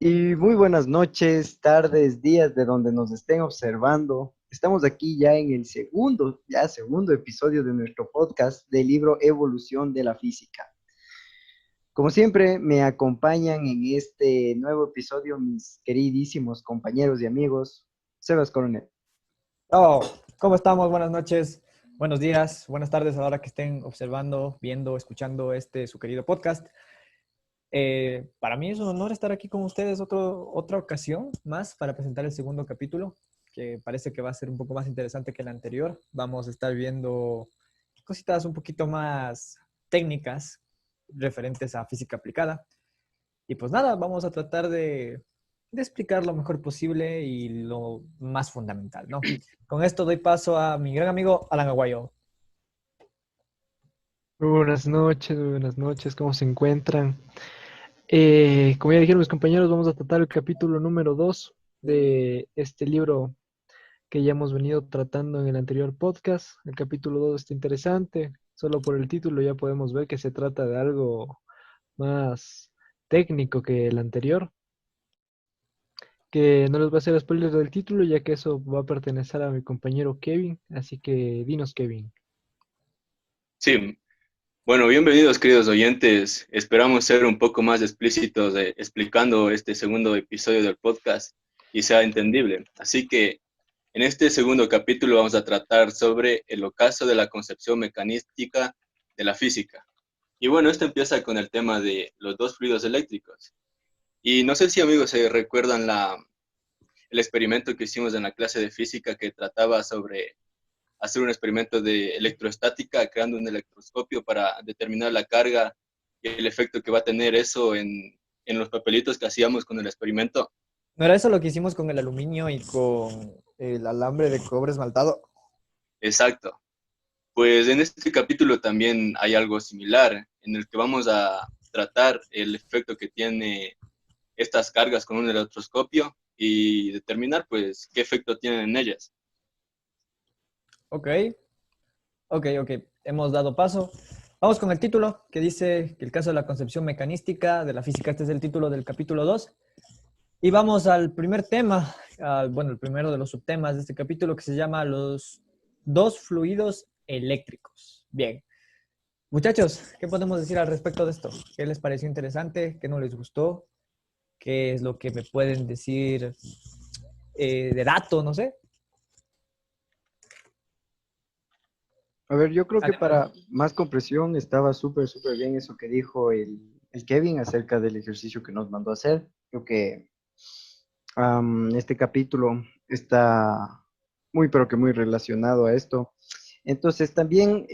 Y muy buenas noches, tardes, días de donde nos estén observando. Estamos aquí ya en el segundo episodio de nuestro podcast del libro Evolución de la Física. Como siempre, me acompañan en este nuevo episodio mis queridísimos compañeros y amigos, Sebas Coronel. Oh, ¿cómo estamos? Buenas noches, buenos días, buenas tardes a la hora que estén observando, viendo, escuchando su querido podcast. Para mí es un honor estar aquí con ustedes otra ocasión más para presentar el segundo capítulo, que parece que va a ser un poco más interesante que el anterior. Vamos a estar viendo cositas un poquito más técnicas referentes a física aplicada. Y pues nada, vamos a tratar de explicar lo mejor posible y lo más fundamental, ¿no? Con esto doy paso a mi gran amigo Alan Aguayo. Muy buenas noches, ¿cómo se encuentran? Como ya dijeron mis compañeros, vamos a tratar el capítulo número 2 de este libro que ya hemos venido tratando en el anterior podcast. El capítulo 2 está interesante, solo por el título ya podemos ver que se trata de algo más técnico que el anterior, que no les voy a hacer spoilers del título ya que eso va a pertenecer a mi compañero Kevin, así que dinos Kevin. Sí, bueno, bienvenidos queridos oyentes. Esperamos ser un poco más explícitos explicando este segundo episodio del podcast y sea entendible. Así que en este segundo capítulo vamos a tratar sobre el ocaso de la concepción mecanística de la física. Y bueno, esto empieza con el tema de los dos fluidos eléctricos. Y no sé si amigos se recuerdan el experimento que hicimos en la clase de física que trataba sobre hacer un experimento de electrostática creando un electroscopio para determinar la carga y el efecto que va a tener eso en los papelitos que hacíamos con el experimento. ¿No era eso lo que hicimos con el aluminio y con el alambre de cobre esmaltado? Exacto. Pues en este capítulo también hay algo similar en el que vamos a tratar el efecto que tiene estas cargas con un electroscopio y determinar pues qué efecto tienen en ellas. Ok, ok. Hemos dado paso. Vamos con el título que dice que el caso de la concepción mecanística de la física. Este es el título del capítulo 2. Y vamos al primer tema, bueno, el primero de los subtemas de este capítulo que se llama los dos fluidos eléctricos. Bien, muchachos, ¿qué podemos decir al respecto de esto? ¿Qué les pareció interesante? ¿Qué no les gustó? ¿Qué es lo que me pueden decir de dato? No sé. A ver, yo creo que Además, para más compresión estaba súper bien eso que dijo el Kevin acerca del ejercicio que nos mandó a hacer. Creo que este capítulo está muy, pero que muy relacionado a esto. Entonces, también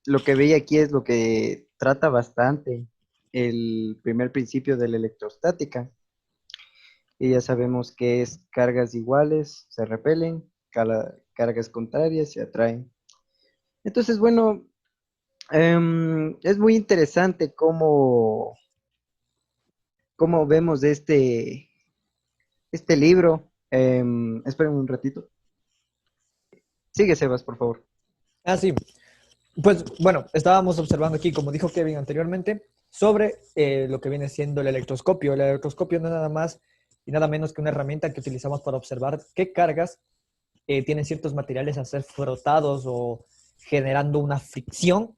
lo que veía aquí es lo que trata bastante el primer principio de la electrostática. Y ya sabemos que es cargas iguales, se repelen, cargas contrarias se atraen. Entonces, bueno, es muy interesante cómo vemos este libro. Esperen un ratito. Sigue, Sebas, por favor. sí. Pues bueno, estábamos observando aquí, como dijo Kevin anteriormente, sobre lo que viene siendo el electroscopio. El electroscopio no es nada más y nada menos que una herramienta que utilizamos para observar qué cargas tienen ciertos materiales a ser frotados o generando una fricción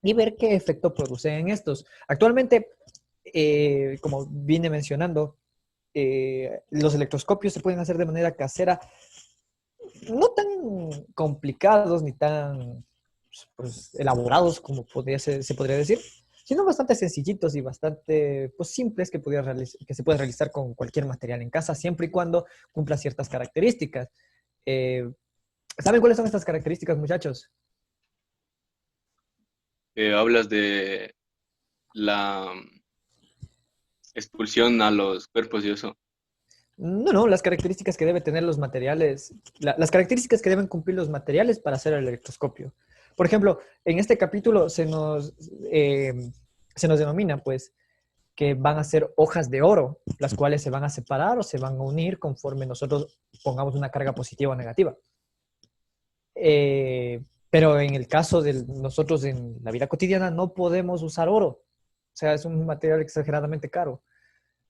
y ver qué efecto producen estos. Actualmente, como vine mencionando, los electroscopios se pueden hacer de manera casera, no tan complicados ni tan pues, elaborados como se podría decir, sino bastante sencillitos y bastante pues, simples que se puede realizar con cualquier material en casa, siempre y cuando cumpla ciertas características. Eh, ¿Saben cuáles son estas características, muchachos? Hablas de la expulsión a los cuerpos y eso. No, las características que deben tener los materiales, las características que deben cumplir los materiales para hacer el electroscopio. Por ejemplo, en este capítulo se nos denomina, pues, que van a ser hojas de oro, las cuales se van a separar o se van a unir conforme nosotros pongamos una carga positiva o negativa. Pero en el caso de nosotros en la vida cotidiana no podemos usar oro. O sea, es un material exageradamente caro.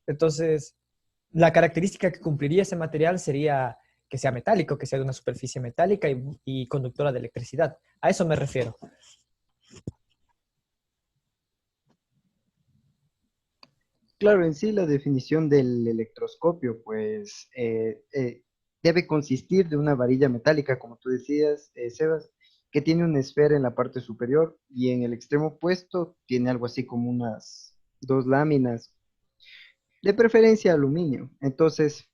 Entonces, la característica que cumpliría ese material sería que sea metálico, que sea de una superficie metálica y conductora de electricidad. A eso me refiero. Claro, en sí la definición del electroscopio, pues debe consistir de una varilla metálica, como tú decías, Sebas, que tiene una esfera en la parte superior y en el extremo opuesto tiene algo así como unas dos láminas, de preferencia aluminio. Entonces,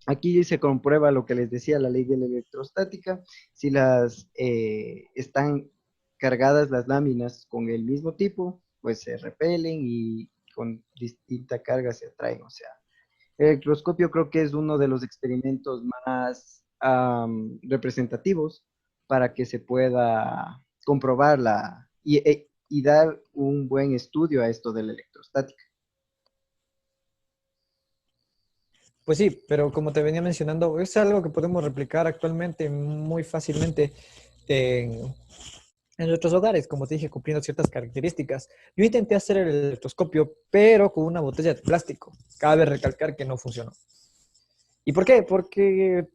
aquí se comprueba lo que les decía, la ley de la electrostática, si las están cargadas las láminas con el mismo tipo, pues se repelen y con distinta carga se atraen. O sea, el electroscopio creo que es uno de los experimentos más representativos para que se pueda comprobar y dar un buen estudio a esto de la electrostática. Pues sí, pero como te venía mencionando, es algo que podemos replicar actualmente muy fácilmente en, en nuestros hogares, como te dije, cumpliendo ciertas características. Yo intenté hacer el electroscopio, pero con una botella de plástico. Cabe recalcar que no funcionó. ¿Y por qué? Porque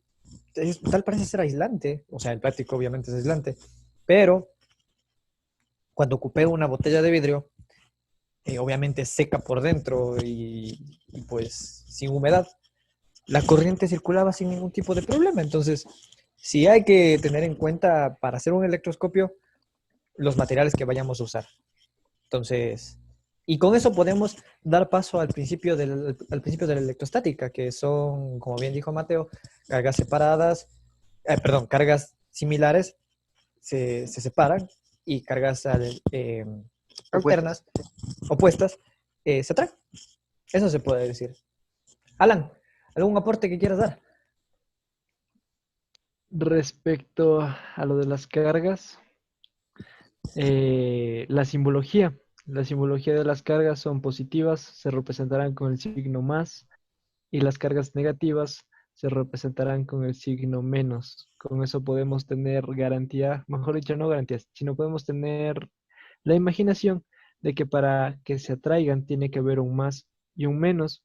tal parece ser aislante. O sea, el plástico obviamente es aislante, pero cuando ocupé una botella de vidrio, obviamente seca por dentro y pues sin humedad, la corriente circulaba sin ningún tipo de problema. Entonces, sí hay que tener en cuenta para hacer un electroscopio los materiales que vayamos a usar. Entonces, y con eso podemos dar paso al principio de la electrostática, que son, como bien dijo Mateo, cargas separadas, perdón, cargas similares se separan y cargas Opuestas. alternas, opuestas, se atraen. Eso se puede decir. Alan, ¿algún aporte que quieras dar? Respecto a lo de las cargas, la simbología. La simbología de las cargas son positivas, se representarán con el signo más, y las cargas negativas se representarán con el signo menos. Con eso podemos tener garantía, mejor dicho, no garantías, sino podemos tener la imaginación de que para que se atraigan tiene que haber un más y un menos,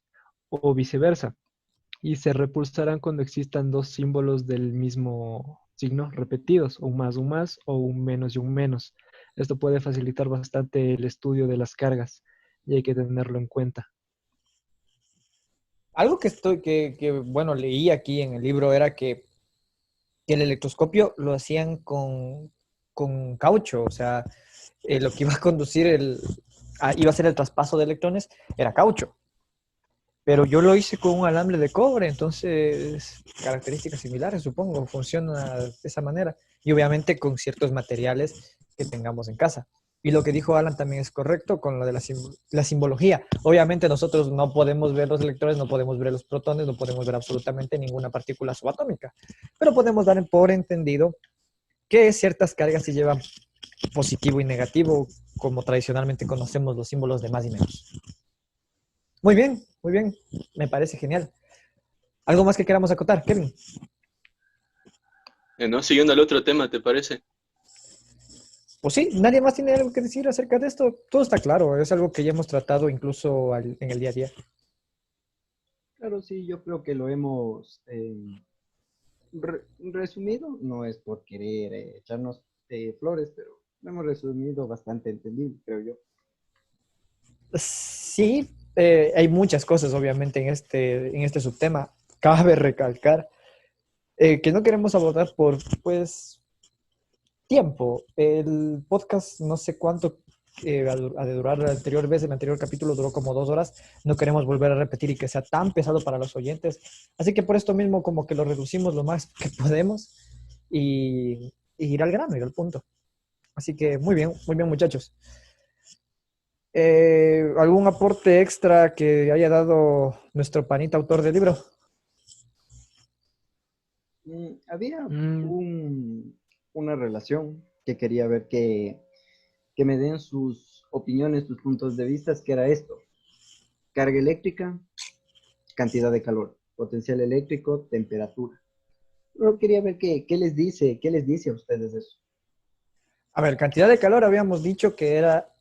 o viceversa, y se repulsarán cuando existan dos símbolos del mismo signo repetidos, un más o un menos y un menos. Esto puede facilitar bastante el estudio de las cargas y hay que tenerlo en cuenta. Algo bueno, leí aquí en el libro era que el electroscopio lo hacían con caucho, o sea, lo que iba a conducir iba a ser el traspaso de electrones era caucho. Pero yo lo hice con un alambre de cobre, entonces características similares, supongo, funciona de esa manera. Y obviamente con ciertos materiales que tengamos en casa. Y lo que dijo Alan también es correcto con lo de la simbología. Obviamente nosotros no podemos ver los electrones, no podemos ver los protones, no podemos ver absolutamente ninguna partícula subatómica, pero podemos dar por entendido que ciertas cargas se llevan positivo y negativo, como tradicionalmente conocemos los símbolos de más y menos. Muy bien, me parece genial. ¿Algo más que queramos acotar, Kevin? ¿No? Siguiendo al otro tema, ¿te parece? Pues sí, nadie más tiene algo que decir acerca de esto. Todo está claro, es algo que ya hemos tratado incluso en el día a día. Claro, sí, yo creo que lo hemos resumido, no es por querer echarnos flores, pero lo hemos resumido bastante entendible, creo yo. Sí, hay muchas cosas obviamente en este subtema. Cabe recalcar que no queremos abordar por, pues, tiempo. El podcast, no sé cuánto ha de durar la anterior vez, el anterior capítulo duró como 2 horas. No queremos volver a repetir y que sea tan pesado para los oyentes. Así que por esto mismo como que lo reducimos lo más que podemos y ir al grano, ir al punto. Así que muy bien muchachos. ¿Algún aporte extra que haya dado nuestro panita autor del libro? Había Mm, una relación que quería ver que me den sus opiniones, sus puntos de vista, que era esto: carga eléctrica, cantidad de calor, potencial eléctrico, temperatura. Yo quería ver qué les dice a ustedes eso. A ver, cantidad de calor habíamos dicho que era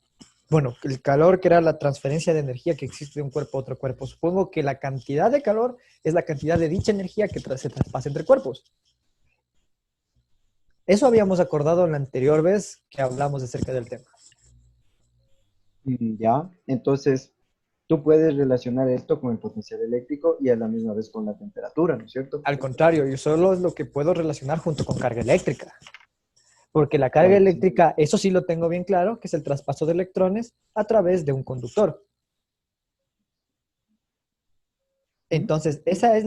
Bueno, el calor que era la transferencia de energía que existe de un cuerpo a otro cuerpo. Supongo que la cantidad de calor es la cantidad de dicha energía que se traspasa entre cuerpos. Eso habíamos acordado la anterior vez que hablamos acerca del tema. Ya, entonces tú puedes relacionar esto con el potencial eléctrico y a la misma vez con la temperatura, ¿no es cierto? Al contrario, yo solo es lo que puedo relacionar junto con carga eléctrica. Porque la carga Claro que sí. eléctrica, eso sí lo tengo bien claro, que es el traspaso de electrones a través de un conductor. Entonces, esa es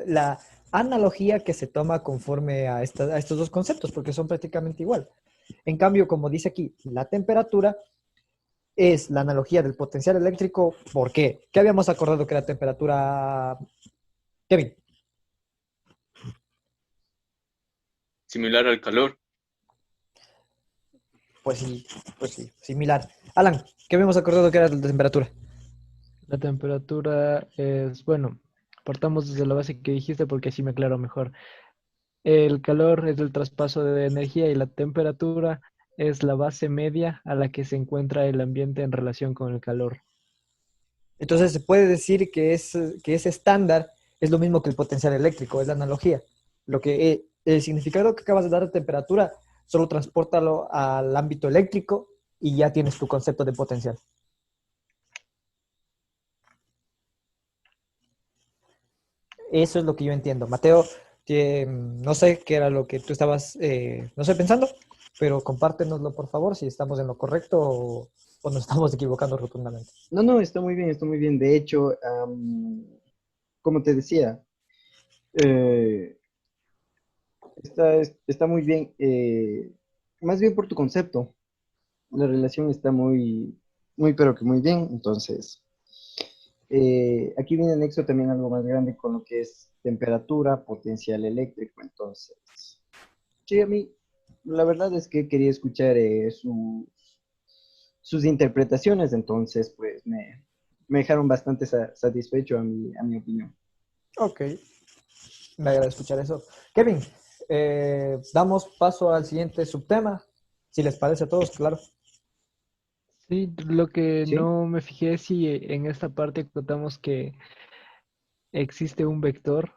la analogía que se toma conforme a estos dos conceptos, porque son prácticamente igual. En cambio, como dice aquí, la temperatura es la analogía del potencial eléctrico. ¿Por qué? ¿Qué habíamos acordado que la temperatura, Kevin? Similar al calor. Pues sí, similar. Alan, ¿qué habíamos acordado que era la temperatura? La temperatura es, bueno, partamos desde la base que dijiste porque así me aclaro mejor. El calor es el traspaso de energía y la temperatura es la base media a la que se encuentra el ambiente en relación con el calor. Entonces, se puede decir que ese estándar es lo mismo que el potencial eléctrico, es la analogía. Lo que el significado que acabas de dar de temperatura, solo transportalo al ámbito eléctrico y ya tienes tu concepto de potencial. Eso es lo que yo entiendo. Mateo, no sé qué era lo que tú estabas, no sé, pensando, pero compártenoslo, por favor, si estamos en lo correcto o nos estamos equivocando rotundamente. No, no, está muy bien, está muy bien. De hecho, como te decía, eh, está muy bien, más bien por tu concepto. La relación está muy, muy, pero que muy bien. Entonces, aquí viene anexo también algo más grande con lo que es temperatura, potencial eléctrico. Entonces, sí, a mí, la verdad es que quería escuchar sus interpretaciones, entonces, pues me dejaron bastante satisfecho a mi opinión. Ok, me agrada escuchar eso. Kevin, damos paso al siguiente subtema, si les parece a todos, claro. Sí, lo que ¿Sí? no me fijé es si en esta parte contamos que existe un vector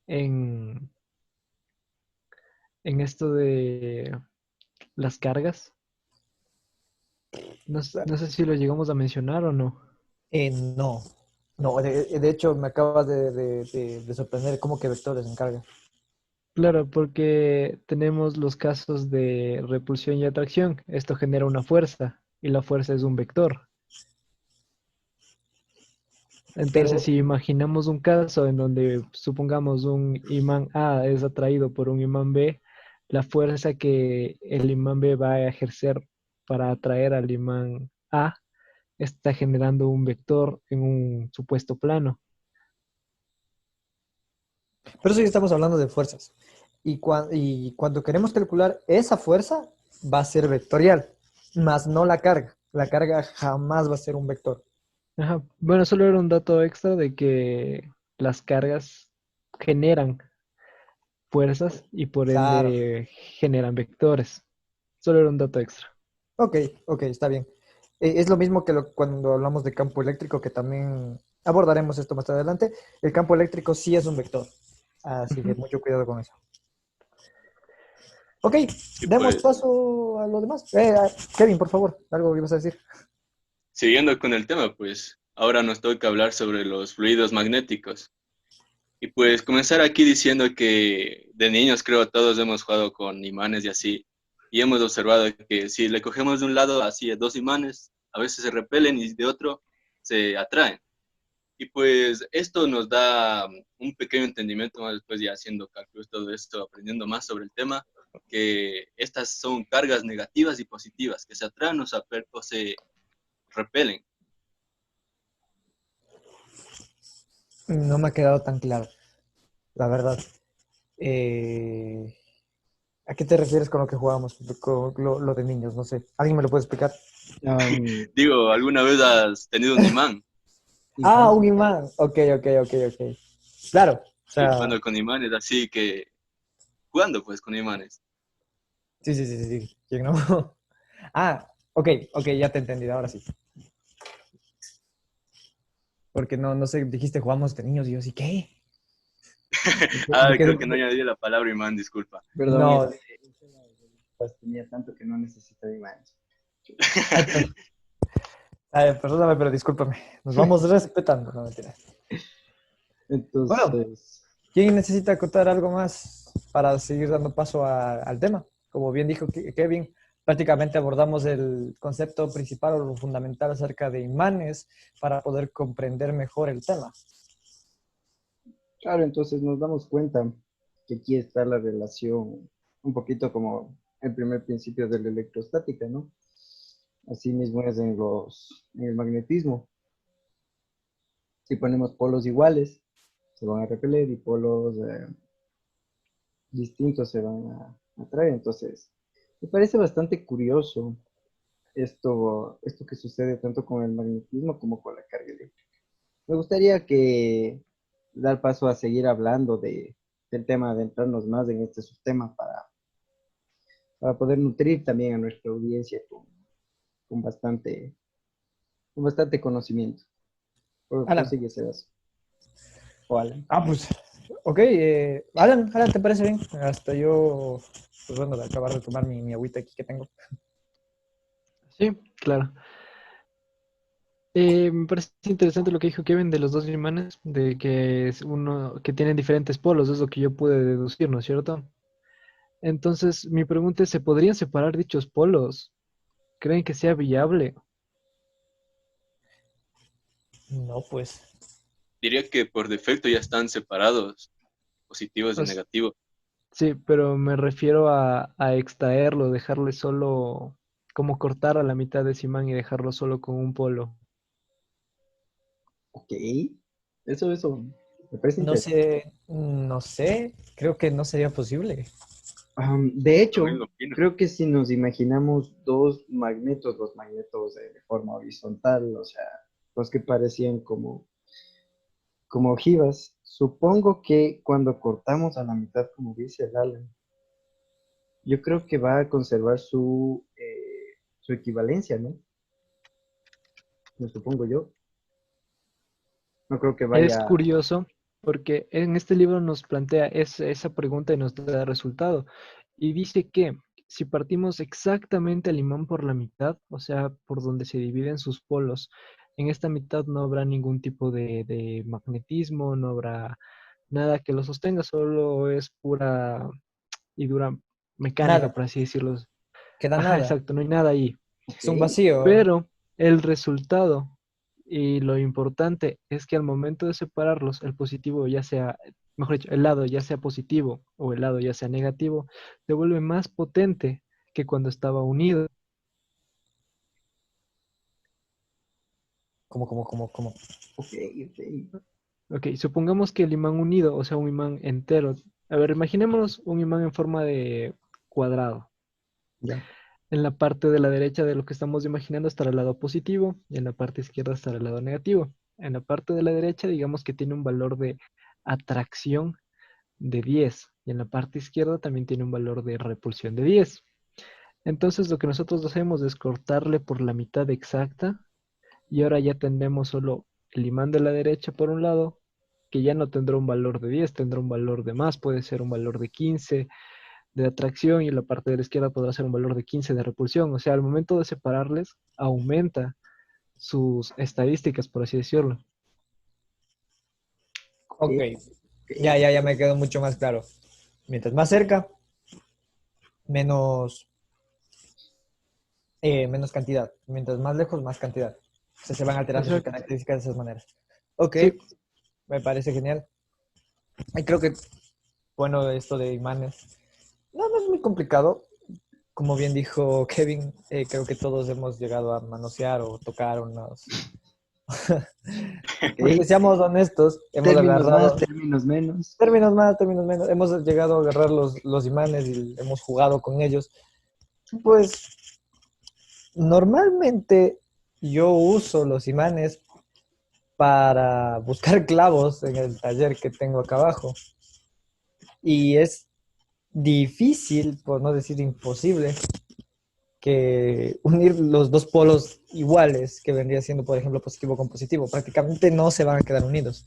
en, en esto de las cargas. No, no sé si lo llegamos a mencionar o no. No, no, de hecho me acabas de sorprender cómo que vectores en carga. Claro, porque tenemos los casos de repulsión y atracción. Esto genera una fuerza y la fuerza es un vector. Entonces, Pero, si imaginamos un caso en donde supongamos un imán A es atraído por un imán B, la fuerza que el imán B va a ejercer para atraer al imán A está generando un vector en un supuesto plano. pero eso ya estamos hablando de fuerzas. Y cuando queremos calcular esa fuerza, va a ser vectorial, más no la carga. La carga jamás va a ser un vector. Ajá. Bueno, solo era un dato extra de que las cargas generan fuerzas y por Claro. ende generan vectores. Solo era un dato extra. Ok, ok, está bien. Es lo mismo que cuando hablamos de campo eléctrico, que también abordaremos esto más adelante. El campo eléctrico sí es un vector, así que Ujú. mucho cuidado con eso. Ok, Y demos pues, paso a lo demás. Kevin, por favor, algo que ibas a decir. siguiendo con el tema, pues, ahora nos toca hablar sobre los fluidos magnéticos. Y pues comenzar aquí diciendo que de niños creo todos hemos jugado con imanes y así. Y hemos observado que si le cogemos de un lado así a dos imanes, a veces se repelen y de otro se atraen. Y pues esto nos da un pequeño entendimiento más después ya haciendo cálculos, todo esto, aprendiendo más sobre el tema, que estas son cargas negativas y positivas, que se atraen o se repelen. No me ha quedado tan claro, la verdad. Eh, ¿A qué te refieres con lo que jugábamos, con lo de niños? No sé. ¿Alguien me lo puede explicar? Am, Digo, ¿alguna vez has tenido un imán? Ah, imán. un imán. Ok, ok, ok, ok. Claro. O Sí, sea, jugando con imanes, así que jugando pues con imanes. sí, sí, sí, sí, sí. ¿Quién no? Ah, Ok, ya te he entendido, ahora sí. Porque no sé, dijiste jugamos de niños y yo sí, ¿qué? Me quedé Creo un que no poco- añadí la palabra imán, disculpa. Perdón, No, el tema de las tenía tanto que no necesito imanes. entonces, perdóname, pero discúlpame. Nos vamos respetando, no mentira. Bueno, Entonces, ¿quién necesita contar algo más para seguir dando paso al tema? Como bien dijo Kevin, prácticamente abordamos el concepto principal o lo fundamental acerca de imanes para poder comprender mejor el tema. claro, entonces nos damos cuenta que aquí está la relación, un poquito como el primer principio de la electrostática, ¿no? Así mismo es en el magnetismo. Si ponemos polos iguales, se van a repeler y polos distintos se van a atraer. Entonces, me parece bastante curioso esto que sucede tanto con el magnetismo como con la carga eléctrica. Me gustaría que dar paso a seguir hablando del tema, adentrarnos más en este subtema para poder nutrir también a nuestra audiencia con bastante, con bastante conocimiento. Alan. Prosigue, Sebas. O Alan. Pues, ok. Alan, ¿te parece bien? Hasta yo, pues bueno, de acabar de tomar mi agüita aquí que tengo. Sí, claro. Me parece interesante lo que dijo Kevin de los dos imanes, de que es uno que tienen diferentes polos, es lo que yo pude deducir, ¿no es cierto? Entonces, mi pregunta es, ¿se podrían separar dichos polos? ¿Creen que sea viable? No, pues. Diría que por defecto ya están separados, positivos O y s- negativos. sí, pero me refiero a extraerlo, dejarle solo, como cortar a la mitad de ese imán y dejarlo solo con un polo. Ok. Eso. Me parece No interesante. sé, no sé. Creo que no sería posible. De Lo hecho, mismo opino. creo que si nos imaginamos dos magnetos, los magnetos de forma horizontal, o sea, los que parecían como ojivas, supongo que cuando cortamos a la mitad, como dice el Alan, yo creo que va a conservar su equivalencia, ¿no? Lo supongo yo. No creo que Es vaya. curioso porque en este libro nos plantea esa pregunta y nos da resultado. Y dice que si partimos exactamente al imán por la mitad, o sea, por donde se dividen sus polos, en esta mitad no habrá ningún tipo de magnetismo, no habrá nada que lo sostenga, solo es pura y dura mecánica, Nada, por así decirlo. queda Ajá, nada. exacto, no hay nada ahí. Ok, Es un vacío. Pero el resultado y lo importante es que al momento de separarlos, el positivo ya sea, mejor dicho, el lado ya sea positivo o el lado ya sea negativo, se vuelve más potente que cuando estaba unido. Como. ok, ok. Ok, supongamos que el imán unido, o sea, un imán entero. A ver, imaginémonos un imán en forma de cuadrado. Ya. En la parte de la derecha de lo que estamos imaginando estará el lado positivo y en la parte izquierda estará el lado negativo. En la parte de la derecha, digamos que tiene un valor de atracción de 10 y en la parte izquierda también tiene un valor de repulsión de 10. Entonces lo que nosotros hacemos es cortarle por la mitad exacta y ahora ya tendremos solo el imán de la derecha por un lado, que ya no tendrá un valor de 10, tendrá un valor de más, puede ser un valor de 15 de atracción y en la parte de la izquierda podrá ser un valor de 15 de repulsión. O sea, al momento de separarles, aumenta sus estadísticas, por así decirlo. Ok, Ok, ok. ya me quedó mucho más claro. Mientras más cerca, menos, menos cantidad. Mientras más lejos, más cantidad. O sea, se van alterando sus Exacto. características de esas maneras. Ok, Sí, me parece genial. Y creo que, bueno, esto de imanes, no es muy complicado. Como bien dijo Kevin, creo que todos hemos llegado a manosear o tocar unos... Ok. Porque seamos honestos, hemos Términos más, agarrado términos menos. términos más, términos menos, hemos llegado a agarrar los imanes y hemos jugado con ellos. Pues normalmente yo uso los imanes para buscar clavos en el taller que tengo acá abajo. Y es difícil, por no decir imposible, que unir los dos polos iguales, que vendría siendo, por ejemplo, positivo con positivo, prácticamente no se van a quedar unidos.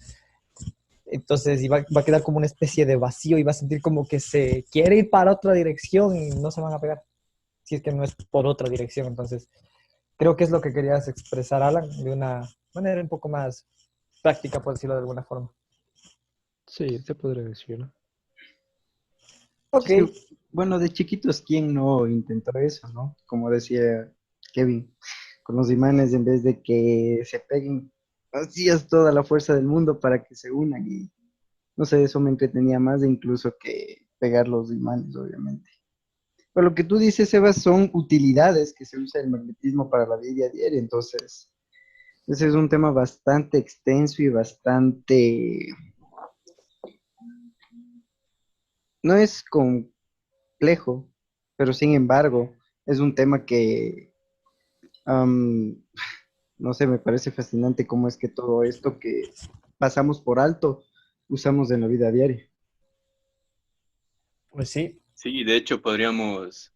Entonces va a quedar como una especie de vacío y va a sentir como que se quiere ir para otra dirección y no se van a pegar, si es que no es por otra dirección. Entonces, creo que es lo que querías expresar, Alan, de una manera un poco más práctica, por decirlo de alguna forma. Sí, se podría decir, ¿no? Ok. Sí, bueno, de chiquitos, ¿quién no intentó eso, no? Como decía Kevin, con los imanes, en vez de que se peguen, hacías toda la fuerza del mundo para que se unan y no sé, eso me entretenía más incluso que pegar los imanes, obviamente. Pero lo que tú dices, Sebas, son utilidades que se usa el magnetismo para la vida diaria, entonces ese es un tema bastante extenso y bastante, no es complejo, pero sin embargo es un tema que, am, no sé, me parece fascinante cómo es que todo esto que pasamos por alto usamos en la vida diaria. Pues sí. Sí, de hecho podríamos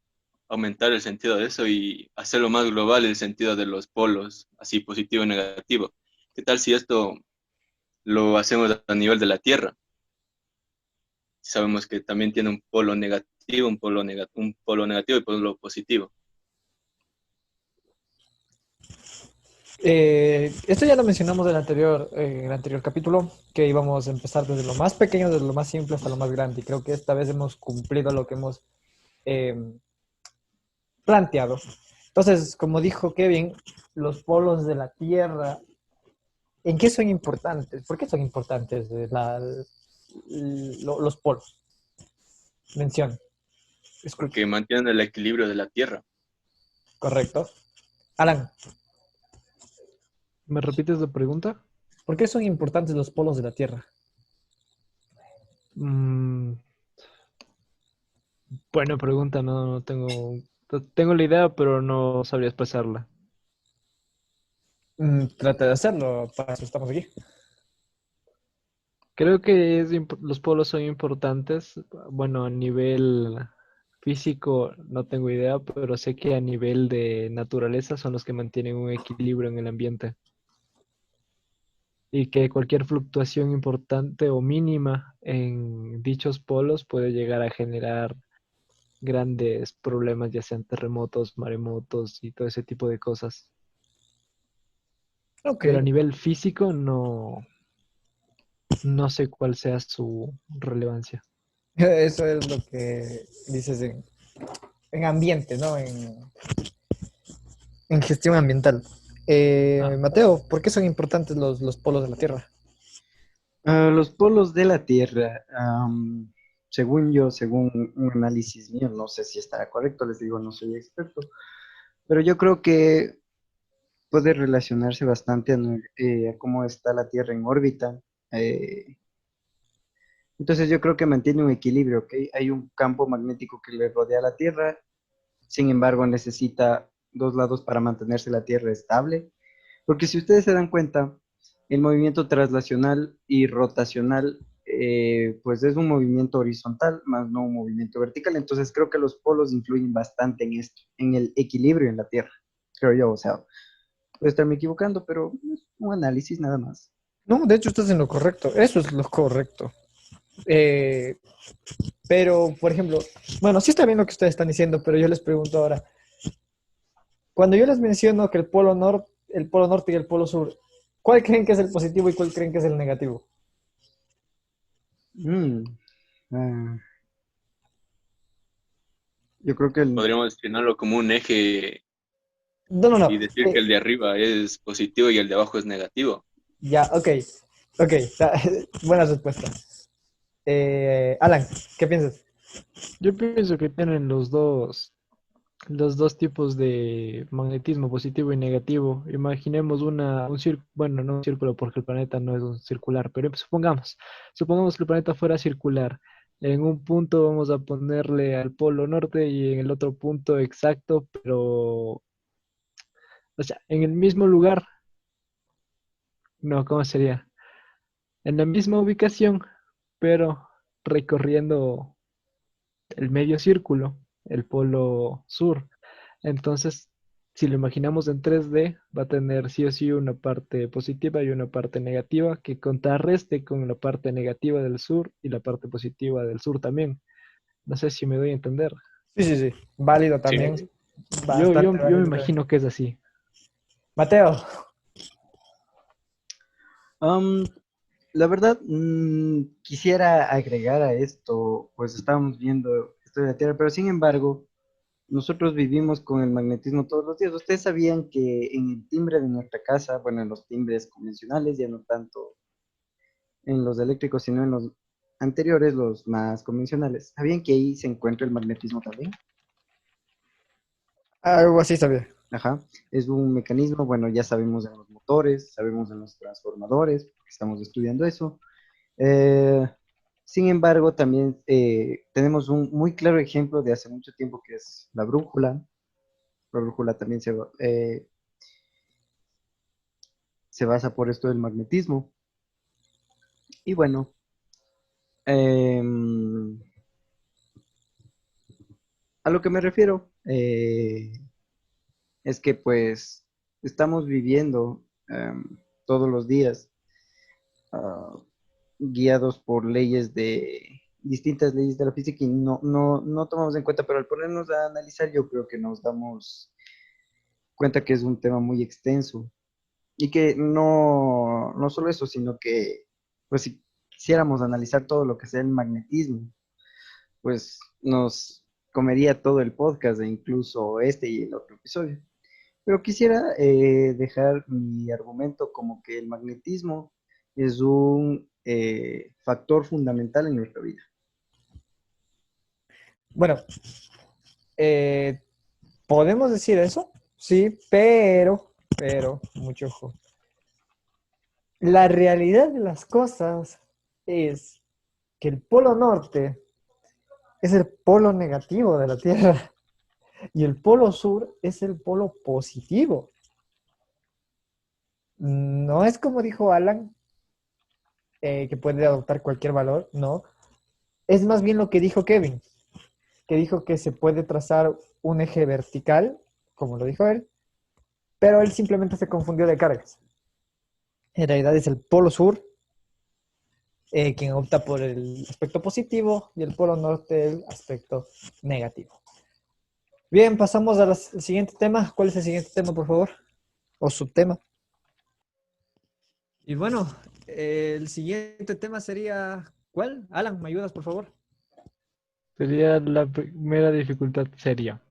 aumentar el sentido de eso y hacerlo más global el sentido de los polos, así positivo y negativo. ¿Qué tal si esto lo hacemos a nivel de la Tierra? Sabemos que también tiene un polo negativo, un polo negativo y polo positivo. Esto ya lo mencionamos en el anterior capítulo, que íbamos a empezar desde lo más pequeño, desde lo más simple hasta lo más grande. Y creo que esta vez hemos cumplido lo que hemos eh, planteado. Entonces, como dijo Kevin, los polos de la Tierra, ¿en qué son importantes? ¿Por qué son importantes los polos? Mención. Escucha. Porque mantienen el equilibrio de la Tierra. Correcto. Alan, ¿Me repites la pregunta? ¿por qué son importantes los polos de la Tierra? Mm, buena pregunta, no tengo la idea, pero no sabría expresarla. Trata de hacerlo, para eso estamos aquí. Creo que los polos son importantes. Bueno, a nivel físico no tengo idea, pero sé que a nivel de naturaleza son los que mantienen un equilibrio en el ambiente. Y que cualquier fluctuación importante o mínima en dichos polos puede llegar a generar grandes problemas, ya sean terremotos, maremotos y todo ese tipo de cosas. Ok. Pero a nivel físico no sé cuál sea su relevancia. Eso es lo que dices en ambiente, ¿no? En gestión ambiental. Ah, Mateo, ¿por qué son importantes los polos de la Tierra? Los polos de la Tierra, según yo, según un análisis mío, no sé si estará correcto, les digo, no soy experto, pero yo creo que puede relacionarse bastante a cómo está la Tierra en órbita. eh, entonces yo creo que mantiene un equilibrio, ¿ok? Hay un campo magnético que le rodea a la Tierra, sin embargo necesita dos lados para mantenerse la Tierra estable, porque si ustedes se dan cuenta, el movimiento traslacional y rotacional, pues es un movimiento horizontal, más no un movimiento vertical. Entonces creo que los polos influyen bastante en esto, en el equilibrio en la Tierra, creo yo. O sea, puedo estarme equivocando, pero es un análisis nada más. No, de hecho estás en lo correcto. Eso es lo correcto. Eh, pero, por ejemplo, bueno, sí está bien lo que ustedes están diciendo, pero yo les pregunto ahora, cuando yo les menciono que el polo norte y el polo sur, ¿cuál creen que es el positivo y cuál creen que es el negativo? Mm, ah, yo creo que Podríamos destinarlo como un eje No, no, no. y decir que el de arriba es positivo y el de abajo es negativo. Ya, ok. Ok, buena respuesta. Alan, ¿qué piensas? yo pienso que tienen los dos tipos de magnetismo, positivo y negativo. Imaginemos un círculo, bueno, no un círculo porque el planeta no es un circular, pero supongamos que el planeta fuera circular. En un punto vamos a ponerle al polo norte y en el otro punto exacto, pero, o sea, en el mismo lugar, no, ¿cómo sería? En la misma ubicación, pero recorriendo el medio círculo, el polo sur. Entonces, si lo imaginamos en 3D, va a tener sí o sí una parte positiva y una parte negativa que contrarreste con la parte negativa del sur y la parte positiva del sur también. No sé si me doy a entender. Sí, sí, sí. Válido Sí, también. Yo Bastante me válido también. imagino que es así. Mateo. Am, la verdad, quisiera agregar a esto, pues estábamos viendo esto de la Tierra, pero sin embargo, nosotros vivimos con el magnetismo todos los días. ¿Ustedes sabían que en el timbre de nuestra casa, bueno, en los timbres convencionales, ya no tanto en los eléctricos, sino en los anteriores, los más convencionales, sabían que ahí se encuentra el magnetismo también? Algo así sabía. Ajá, es un mecanismo, bueno, ya sabemos en los motores, sabemos en los transformadores, porque estamos estudiando eso. Eh, Sin embargo, también tenemos un muy claro ejemplo de hace mucho tiempo que es la brújula. La brújula también se basa por esto del magnetismo. Y bueno, em, a lo que me refiero es que pues estamos viviendo todos los días ah, guiados por leyes distintas leyes de la física y no tomamos en cuenta, pero al ponernos a analizar yo creo que nos damos cuenta que es un tema muy extenso y que no solo eso, sino que pues si quisiéramos analizar todo lo que sea el magnetismo, pues nos comería todo el podcast e incluso este y el otro episodio. Pero quisiera dejar mi argumento como que el magnetismo es un factor fundamental en nuestra vida. Bueno, eh, podemos decir eso, sí, pero, mucho ojo. La realidad de las cosas es que el polo norte es el polo negativo de la Tierra y el polo sur es el polo positivo. No es como dijo Alan, que puede adoptar cualquier valor, no. Es más bien lo que dijo Kevin, que dijo que se puede trazar un eje vertical, como lo dijo él, pero él simplemente se confundió de cargas. En realidad es el polo sur quien opta por el aspecto positivo y el polo norte el aspecto negativo. Bien, pasamos al siguiente tema. ¿Cuál es el siguiente tema, por favor? O subtema. Y bueno, el siguiente tema sería, ¿cuál? Alan, ¿me ayudas, por favor? Sería la primera dificultad seria.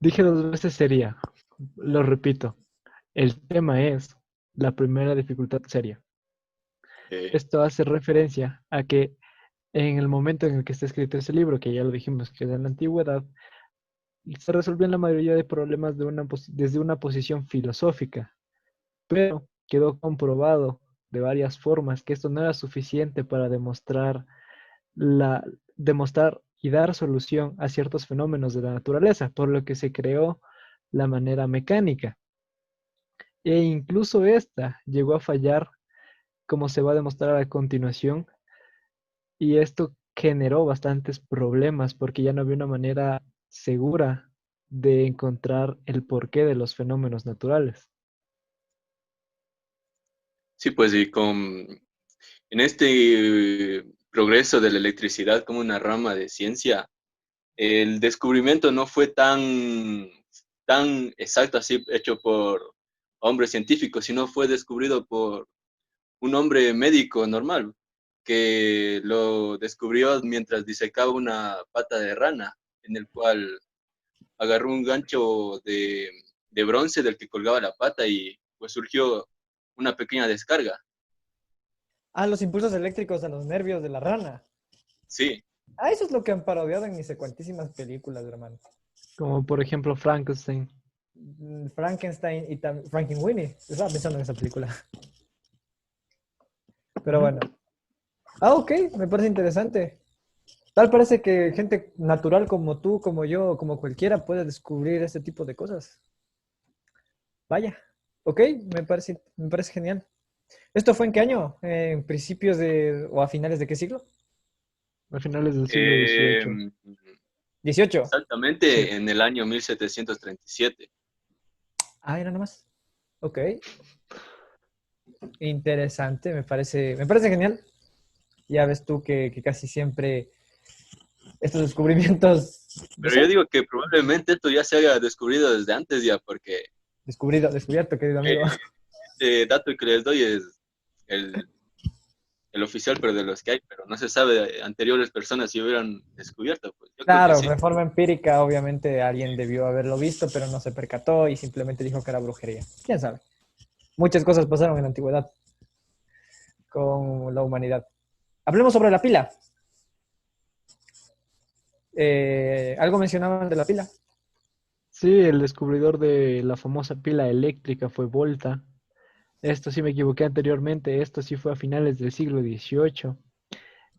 Dije 2 veces seria. Lo repito. El tema es la primera dificultad seria. eh, Esto hace referencia a que en el momento en el que está escrito ese libro, que ya lo dijimos que es en la antigüedad, se resolvían la mayoría de problemas desde una posición filosófica, pero quedó comprobado de varias formas que esto no era suficiente para demostrar y dar solución a ciertos fenómenos de la naturaleza, por lo que se creó la manera mecánica. E incluso esta llegó a fallar, como se va a demostrar a continuación, y esto generó bastantes problemas porque ya no había una manera segura de encontrar el porqué de los fenómenos naturales. sí, pues en este progreso de la electricidad como una rama de ciencia, el descubrimiento no fue tan exacto así hecho por hombres científicos, sino fue descubrido por un hombre médico normal que lo descubrió mientras disecaba una pata de rana, en el cual agarró un gancho de bronce del que colgaba la pata y pues surgió una pequeña descarga. Ah, los impulsos eléctricos a los nervios de la rana. Sí, Ah, eso es lo que han parodiado en mis secuantísimas películas, hermano. Como por ejemplo Frankenstein. Frankenstein y Frankenweenie. Estaba pensando en esa película. Pero Ujú. bueno. Ah, ok, me parece interesante. Tal parece que gente natural como tú, como yo, como cualquiera puede descubrir este tipo de cosas. Vaya. Ok, me parece genial. ¿Esto fue en qué año? ¿En principios de o a finales de qué siglo? A finales del siglo eh, XVIII. 18. Exactamente en el año 1737. Ah, era nomás. Ok. Interesante, me parece genial. Ya ves tú que casi siempre estos descubrimientos, no Pero yo sé, digo que probablemente esto ya se haya descubrido desde antes ya, porque descubierto, querido amigo. este dato que les doy es el, el oficial, pero de los que hay, pero no se sabe de anteriores personas si hubieran descubierto, pues yo creo que Claro, sí. de forma empírica, obviamente alguien debió haberlo visto, pero no se percató y simplemente dijo que era brujería. ¿Quién sabe? Muchas cosas pasaron en la antigüedad con la humanidad. Hablemos sobre la pila. ¿Algo mencionaban de la pila? Sí, el descubridor de la famosa pila eléctrica fue Volta. Esto sí me equivoqué anteriormente, esto sí fue a finales del siglo XVIII.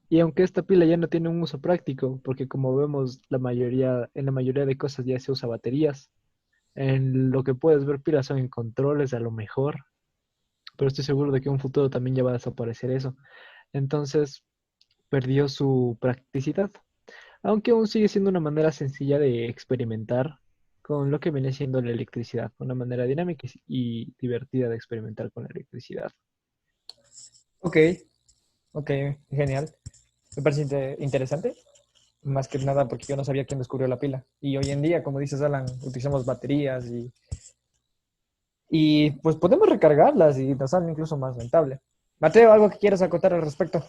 Y aunque esta pila ya no tiene un uso práctico, porque como vemos en la mayoría de cosas ya se usa baterías, en lo que puedes ver pilas son en controles a lo mejor, pero estoy seguro de que en un futuro también ya va a desaparecer eso. Entonces perdió su practicidad, aunque aún sigue siendo una manera sencilla de experimentar con lo que viene siendo la electricidad, una manera dinámica y divertida de experimentar con la electricidad. Ok, ok, genial. Me parece interesante, más que nada porque yo no sabía quién descubrió la pila. Y hoy en día, como dices, Alan, utilizamos baterías y pues podemos recargarlas y nos sale incluso más rentable. Mateo, ¿algo que quieras acotar al respecto?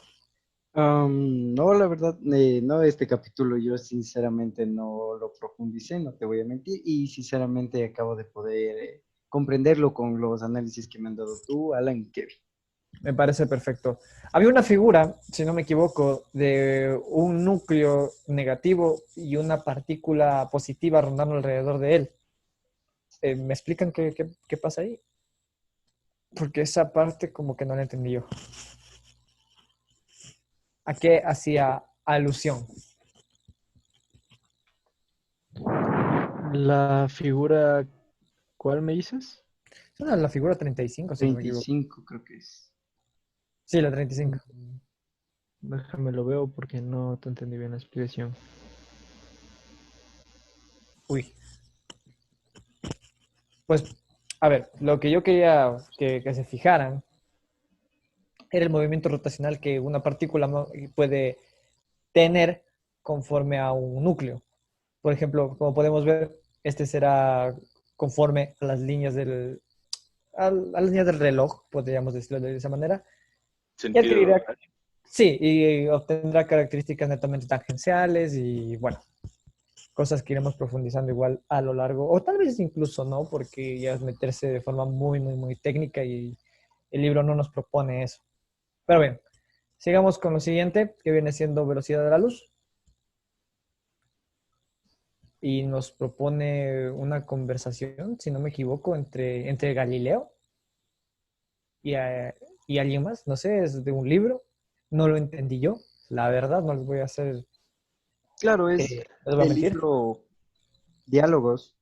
No, la verdad, no, este capítulo yo sinceramente no lo profundicé, no te voy a mentir, y sinceramente acabo de poder comprenderlo con los análisis que me han dado tú, Alan y Kevin. Me parece perfecto. Había una figura, si no me equivoco, de un núcleo negativo y una partícula positiva rondando alrededor de él. ¿Me explican qué pasa ahí? Porque esa parte como que no la entendí yo. ¿A qué hacía alusión? La figura, ¿cuál me dices? Es la figura 35, si no me equivoco. 35 creo que es. Sí, la 35. Mm, Déjame lo veo porque no te entendí bien la explicación. Uy, pues, a ver, lo que yo quería que se fijaran era el movimiento rotacional que una partícula puede tener conforme a un núcleo. Por ejemplo, como podemos ver, este será conforme a las líneas a las líneas del reloj, podríamos decirlo de esa manera, y Sentido. adquirirá, sí, y obtendrá características netamente tangenciales y bueno, cosas que iremos profundizando igual a lo largo, o tal vez incluso no, porque ya es meterse de forma muy técnica y el libro no nos propone eso. Pero bien, sigamos con lo siguiente, que viene siendo velocidad de la luz. Y nos propone una conversación, si no me equivoco, entre Galileo y, y alguien más. No sé, es de un libro. No lo entendí yo. La verdad, no les voy a hacer, Claro, es les voy a del mentir. libro Diálogos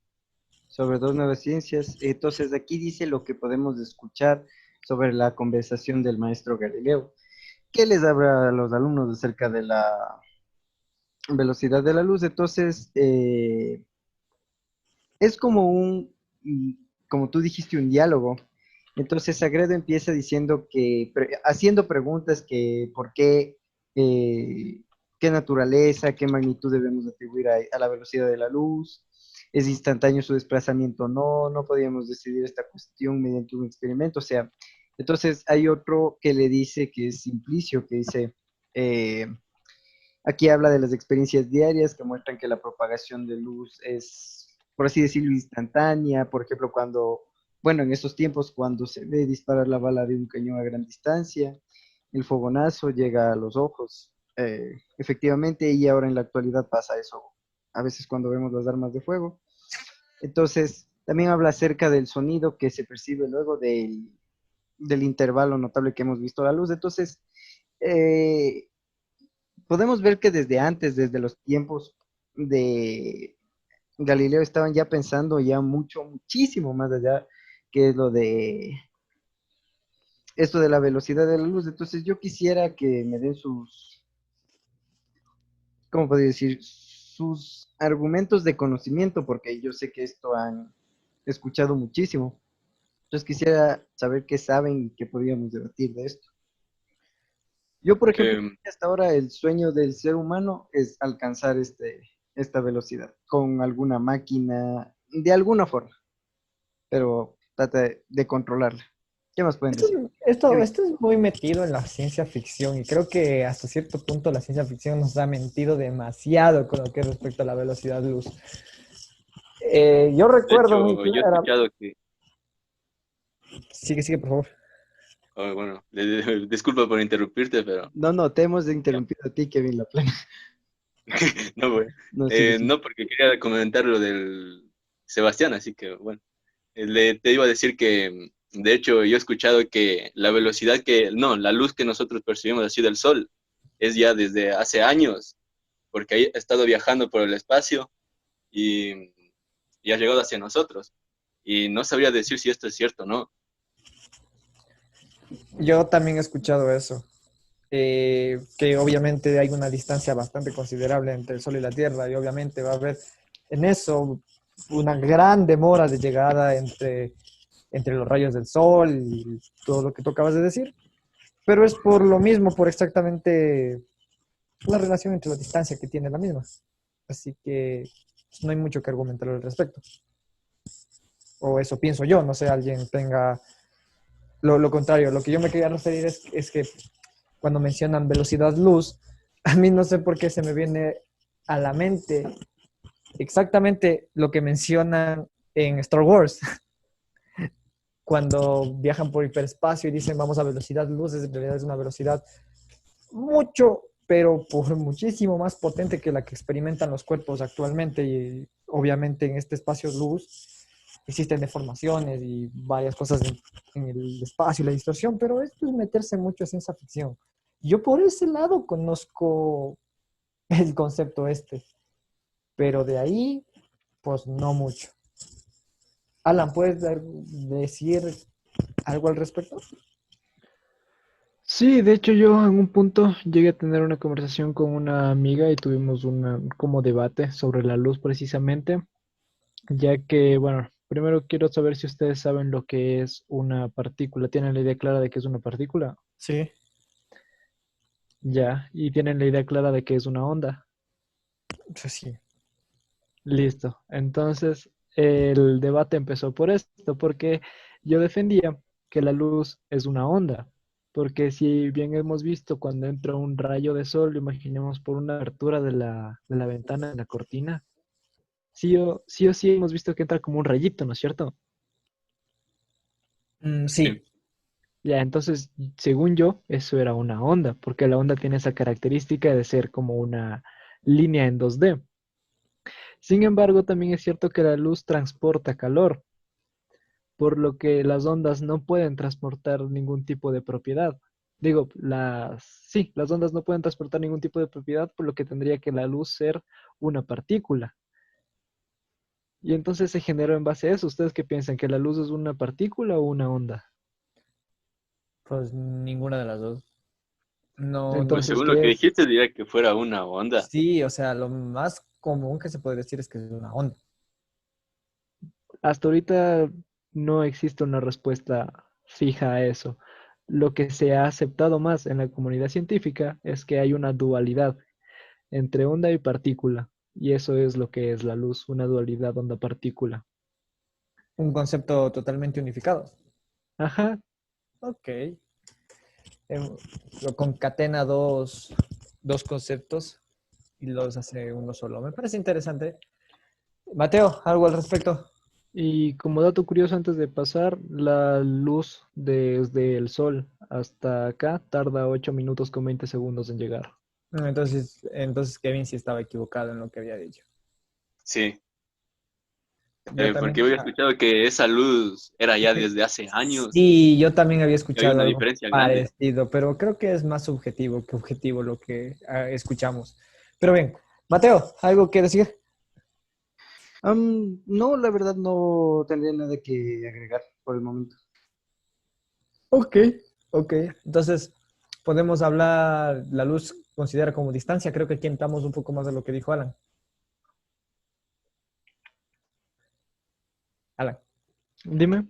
sobre dos nuevas ciencias. Entonces, aquí dice lo que podemos escuchar sobre la conversación del maestro Galileo, que les habla a los alumnos acerca de la velocidad de la luz. Entonces, es como como tú dijiste, un diálogo. Entonces, Sagredo empieza diciendo haciendo preguntas que por qué, eh, qué naturaleza, qué magnitud debemos atribuir a la velocidad de la luz, es instantáneo su desplazamiento o no, no podíamos decidir esta cuestión mediante un experimento. O sea, entonces hay otro que le dice que es Simplicio, que dice, eh, aquí habla de las experiencias diarias que muestran que la propagación de luz es, por así decirlo, instantánea. Por ejemplo, bueno, en estos tiempos, cuando se ve disparar la bala de un cañón a gran distancia, el fogonazo llega a los ojos. Efectivamente, y ahora en la actualidad pasa eso a veces cuando vemos las armas de fuego. Entonces, también habla acerca del sonido que se percibe luego del intervalo notable que hemos visto la luz. Entonces, eh, podemos ver que desde antes, desde los tiempos de Galileo, estaban ya pensando ya muchísimo más allá, que es lo de esto de la velocidad de la luz. Entonces yo quisiera que me den ¿cómo podría decir? sus argumentos de conocimiento, porque yo sé que esto han escuchado muchísimo. Entonces quisiera saber qué saben y qué podríamos debatir de esto. Yo, por ejemplo, Em, hasta ahora el sueño del ser humano es alcanzar esta velocidad con alguna máquina, de alguna forma, pero trata de controlarla. ¿Qué más pueden Esto, decir? esto es muy metido en la ciencia ficción y creo que hasta cierto punto la ciencia ficción nos ha mentido demasiado con lo que respecta a la velocidad luz. Yo de recuerdo muy hecho, yo he clara. escuchado que, Sigue, por favor. oh, bueno, disculpa por interrumpirte, pero No, no, te hemos ya, interrumpido a ti, Kevin, la plena. no, bueno, No, sigue, sigue. no porque quería comentar lo del Sebastián, así que bueno, te iba a decir que, de hecho, yo he escuchado que la velocidad no, la luz que nosotros percibimos así del sol es ya desde hace años, porque ha estado viajando por el espacio y, y ha llegado hacia nosotros. Y no sabría decir si esto es cierto o no. Yo también he escuchado eso. Que obviamente hay una distancia bastante considerable entre el Sol y la Tierra y obviamente va a haber en eso una gran demora de llegada entre los rayos del Sol y todo lo que tú acabas de decir. Pero es por lo mismo, por exactamente la relación entre la distancia que tiene la misma. Así que pues, no hay mucho que argumentar al respecto. O eso pienso yo, no sé, alguien tenga lo contrario. Lo que yo me quería referir es que cuando mencionan velocidad luz, a mí no sé por qué se me viene a la mente exactamente lo que mencionan en Star Wars, cuando viajan por hiperespacio y dicen vamos a velocidad luz, en realidad es una velocidad mucho, pero por muchísimo más potente que la que experimentan los cuerpos actualmente y obviamente en este espacio luz existen deformaciones y varias cosas en el espacio y la distorsión, pero esto es meterse mucho en ciencia ficción. Yo por ese lado conozco el concepto este, pero de ahí, pues no mucho. Alan, ¿puedes decir algo al respecto? Sí, de hecho yo en un punto llegué a tener una conversación con una amiga y tuvimos un como debate sobre la luz precisamente, ya que, bueno, primero quiero saber si ustedes saben lo que es una partícula. ¿Tienen la idea clara de qué es una partícula? Sí. Ya, y tienen la idea clara de qué es una onda. Pues sí. Listo. Entonces, el debate empezó por esto, porque yo defendía que la luz es una onda. Porque si bien hemos visto cuando entra un rayo de sol, lo imaginemos por una abertura de la ventana de la cortina, sí o sí hemos visto que entra como un rayito, ¿no es cierto? Sí. Sí, Ya, entonces, según yo, eso era una onda, porque la onda tiene esa característica de ser como una línea en 2D. Sin embargo, también es cierto que la luz transporta calor, por lo que las ondas no pueden transportar ningún tipo de propiedad. Digo, sí, las ondas no pueden transportar ningún tipo de propiedad, por lo que tendría que la luz ser una partícula. Y entonces se generó en base a eso. ¿Ustedes qué piensan? ¿Que la luz es una partícula o una onda? Pues ninguna de las dos. No, no. pues Entonces, según lo ¿qué que es? dijiste, diría que fuera una onda. Sí, o sea, lo más común que se puede decir es que es una onda. Hasta ahorita no existe una respuesta fija a eso. Lo que se ha aceptado más en la comunidad científica es que hay una dualidad entre onda y partícula, y eso es lo que es la luz, una dualidad onda-partícula. Un concepto totalmente unificado. Ajá, Ok. Lo concatena dos conceptos y los hace uno solo. Me parece interesante. Mateo, ¿algo al respecto? y como dato curioso antes de pasar, la luz desde el sol hasta acá tarda 8 minutos con 20 segundos en llegar. Entonces Kevin sí estaba equivocado en lo que había dicho. Sí, Yo porque también. había escuchado que esa luz era ya desde hace años Sí, yo también había y había escuchado una algo diferencia grande. parecido, pero creo que es más subjetivo que objetivo lo que escuchamos. Pero bien, Mateo, ¿algo que decir? No, la verdad no tendría nada que agregar por el momento. Ok, ok. Entonces, podemos hablar, la luz considera como distancia. Creo que aquí entramos un poco más de lo que dijo Alan. Dime.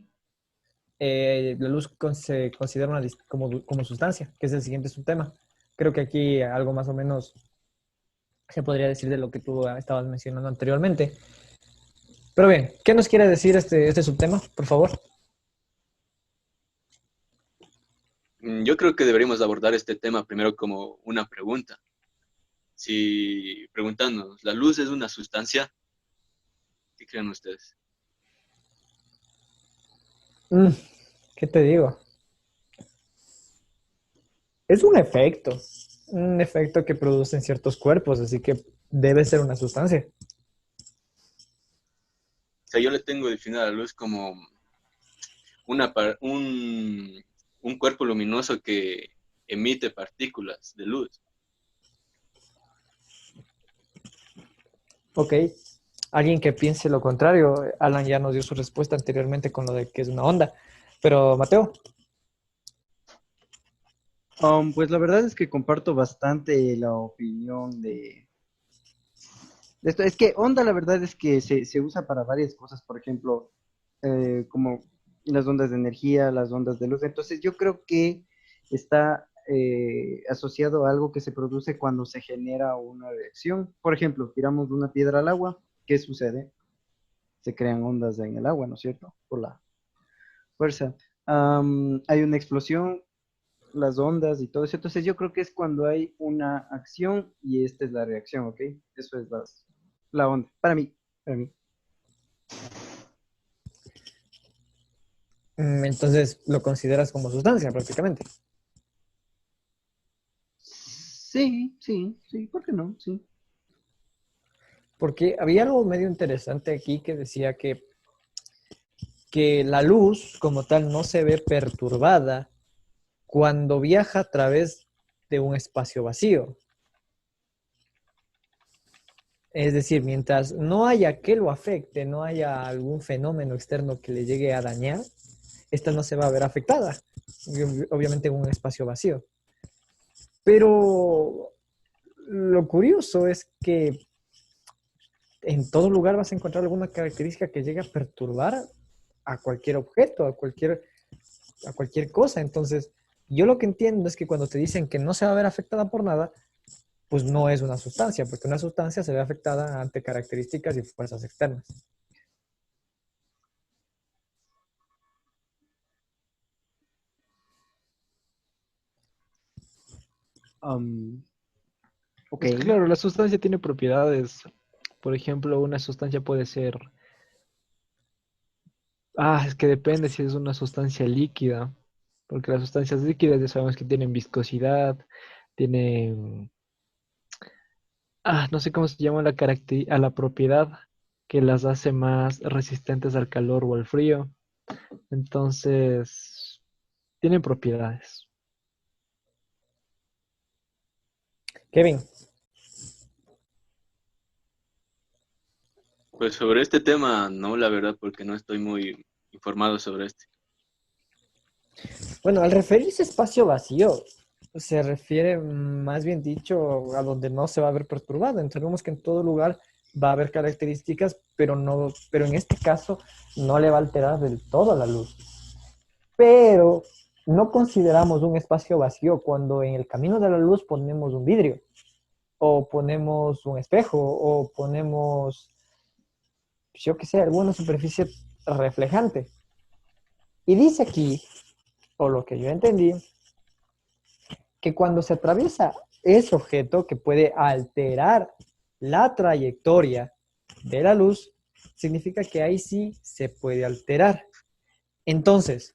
La luz se considera como sustancia, que es el siguiente subtema. Creo que aquí algo más o menos se podría decir de lo que tú estabas mencionando anteriormente. Pero bien, ¿qué nos quiere decir este subtema, por favor? Yo creo que deberíamos abordar este tema primero como una pregunta. Si preguntándonos, ¿la luz es una sustancia? ¿Qué creen ustedes? Mm, ¿Qué te digo? Es un efecto que producen ciertos cuerpos, así que debe ser una sustancia. O sea, yo le tengo definida la luz como un cuerpo luminoso que emite partículas de luz. Ok, alguien que piense lo contrario, Alan ya nos dio su respuesta anteriormente con lo de que es una onda. Pero Mateo, Pues la verdad es que comparto bastante la opinión de esto. Es que onda, la verdad es que se usa para varias cosas, por ejemplo, como las ondas de energía, las ondas de luz. Entonces yo creo que está asociado a algo que se produce cuando se genera una reacción. Por ejemplo, tiramos una piedra al agua, ¿qué sucede? Se crean ondas en el agua, ¿no es cierto? Por la fuerza. Hay una explosión, las ondas y todo eso. Entonces yo creo que es cuando hay una acción y esta es la reacción, ¿ok? Eso es la onda. Para mí. entonces lo consideras como sustancia prácticamente. Sí, sí, sí, ¿por qué no? Sí. Porque había algo medio interesante aquí que decía que la luz como tal no se ve perturbada cuando viaja a través de un espacio vacío. Es decir, mientras no haya que lo afecte, no haya algún fenómeno externo que le llegue a dañar, esta no se va a ver afectada, obviamente en un espacio vacío. Pero lo curioso es que en todo lugar vas a encontrar alguna característica que llegue a perturbar a cualquier objeto, a cualquier cosa. Entonces, yo lo que entiendo es que cuando te dicen que no se va a ver afectada por nada, pues no es una sustancia, porque una sustancia se ve afectada ante características y fuerzas externas. Am, ok. Es que claro, la sustancia tiene propiedades. Por ejemplo, una sustancia puede ser... es que depende si es una sustancia líquida. Porque las sustancias líquidas ya sabemos que tienen viscosidad, tienen... no sé cómo se llama a la propiedad que las hace más resistentes al calor o al frío. Entonces, tienen propiedades. Kevin, Pues sobre este tema, no, la verdad, porque no estoy muy informado sobre este. bueno, al referirse a espacio vacío, se refiere más bien dicho a donde no se va a ver perturbado. Entendemos que en todo lugar va a haber características, pero en este caso no le va a alterar del todo la luz. Pero no consideramos un espacio vacío cuando en el camino de la luz ponemos un vidrio, o ponemos un espejo, o ponemos, yo qué sé, alguna superficie reflejante. Y dice aquí, o lo que yo entendí, que cuando se atraviesa ese objeto que puede alterar la trayectoria de la luz, significa que ahí sí se puede alterar. Entonces,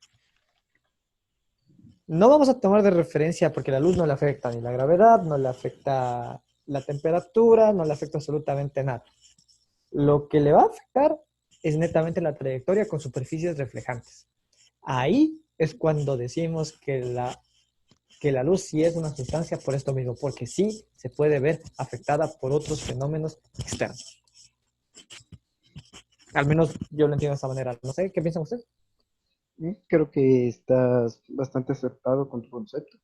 no vamos a tomar de referencia porque la luz no le afecta ni la gravedad, no le afecta la temperatura, no le afecta absolutamente nada. Lo que le va a afectar es netamente la trayectoria con superficies reflejantes. Ahí es cuando decimos que la luz sí es una sustancia por esto mismo, porque sí se puede ver afectada por otros fenómenos externos. Al menos yo lo entiendo de esta manera. No sé, ¿qué piensan ustedes? Creo que estás bastante acertado con tu concepto.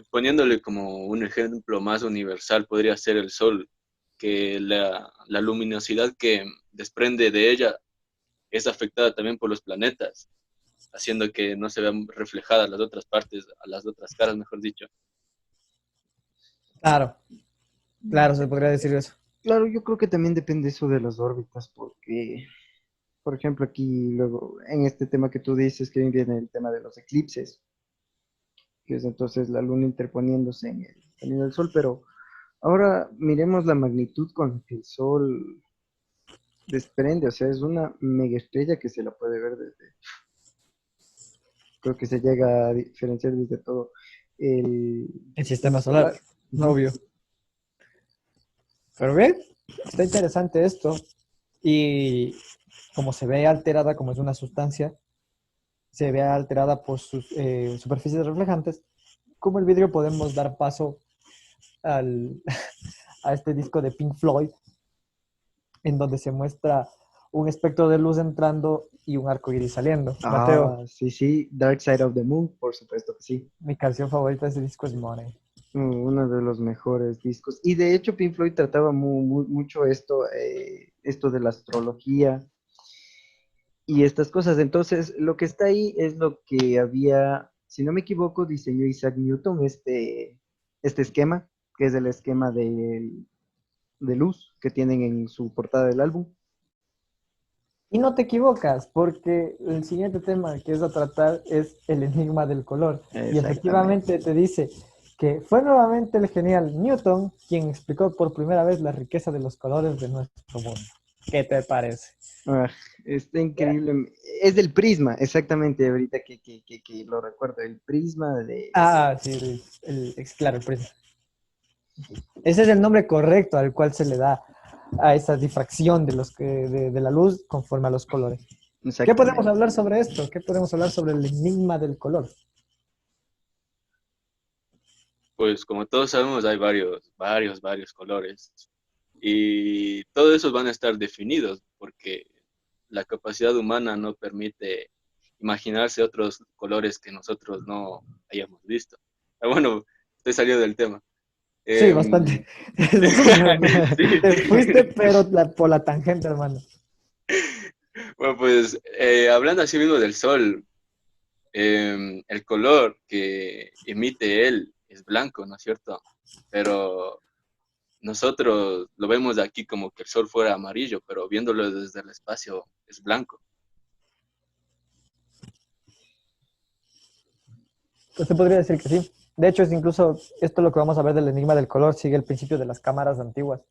Poniéndole como un ejemplo más universal, podría ser el sol, que la luminosidad que desprende de ella es afectada también por los planetas, haciendo que no se vean reflejadas las otras partes, a las otras caras, mejor dicho. Claro, claro, se podría decir eso. Claro, yo creo que también depende eso de las órbitas, porque, por ejemplo, aquí luego, en este tema que tú dices, que viene el tema de los eclipses, que es entonces la luna interponiéndose en el camino del sol, pero ahora miremos la magnitud con que el sol desprende, o sea, es una mega estrella que se la puede ver desde, creo que se llega a diferenciar desde todo el El sistema sistema solar, solar. Ujú. obvio. Pero bien, está interesante esto. Y como se ve alterada, como es una sustancia, se ve alterada por sus superficies reflejantes, como el vidrio podemos dar paso al, a este disco de Pink Floyd, en donde se muestra un espectro de luz entrando y un arco iris saliendo. Mateo, Sí, sí, Dark Side of the Moon, por supuesto que sí. mi canción favorita de ese disco es Money. Uno de los mejores discos. Y de hecho, Pink Floyd trataba mucho esto de la astrología y estas cosas. Entonces, lo que está ahí es lo que había, si no me equivoco, diseñó Isaac Newton, este esquema, que es el esquema de luz que tienen en su portada del álbum. Y no te equivocas, porque el siguiente tema que es a tratar es el enigma del color. Y Exactamente. efectivamente te dice que fue nuevamente el genial Newton quien explicó por primera vez la riqueza de los colores de nuestro mundo. ¿Qué te parece? Ah, está increíble. Es del prisma, exactamente, ahorita que lo recuerdo, el prisma de... Ah, sí, claro, el prisma. Ese es el nombre correcto al cual se le da a esa difracción de la luz conforme a los colores. ¿Qué podemos Exactamente. hablar sobre esto? ¿Qué podemos hablar sobre el enigma del color? Pues como todos sabemos, hay varios colores. Y todos esos van a estar definidos porque la capacidad humana no permite imaginarse otros colores que nosotros no hayamos visto. Bueno, estoy saliendo del tema. Sí, Em, bastante. sí. Te fuiste, pero por la tangente, hermano. Bueno, pues hablando así mismo del sol, el color que emite él es blanco, ¿no es cierto? Pero nosotros lo vemos de aquí como que el sol fuera amarillo, pero viéndolo desde el espacio es blanco. Pues se podría decir que sí. De hecho, es incluso esto lo que vamos a ver del enigma del color, sigue el principio de las cámaras antiguas,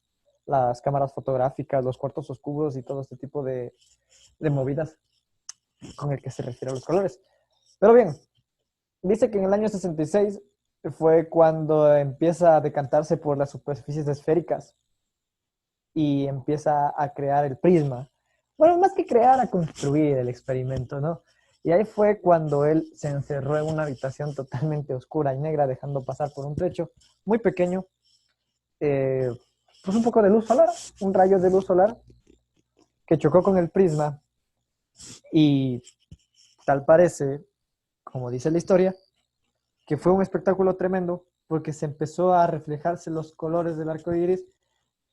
las cámaras fotográficas, los cuartos oscuros y todo este tipo de movidas con el que se refiere a los colores. Pero bien, dice que en el año 66 fue cuando empieza a decantarse por las superficies esféricas y empieza a crear el prisma. Bueno, más que crear, a construir el experimento, ¿no? Y ahí fue cuando él se encerró en una habitación totalmente oscura y negra, dejando pasar por un trecho muy pequeño, pues un poco de luz solar, un rayo de luz solar que chocó con el prisma y tal parece, como dice la historia, que fue un espectáculo tremendo porque se empezó a reflejarse los colores del arco iris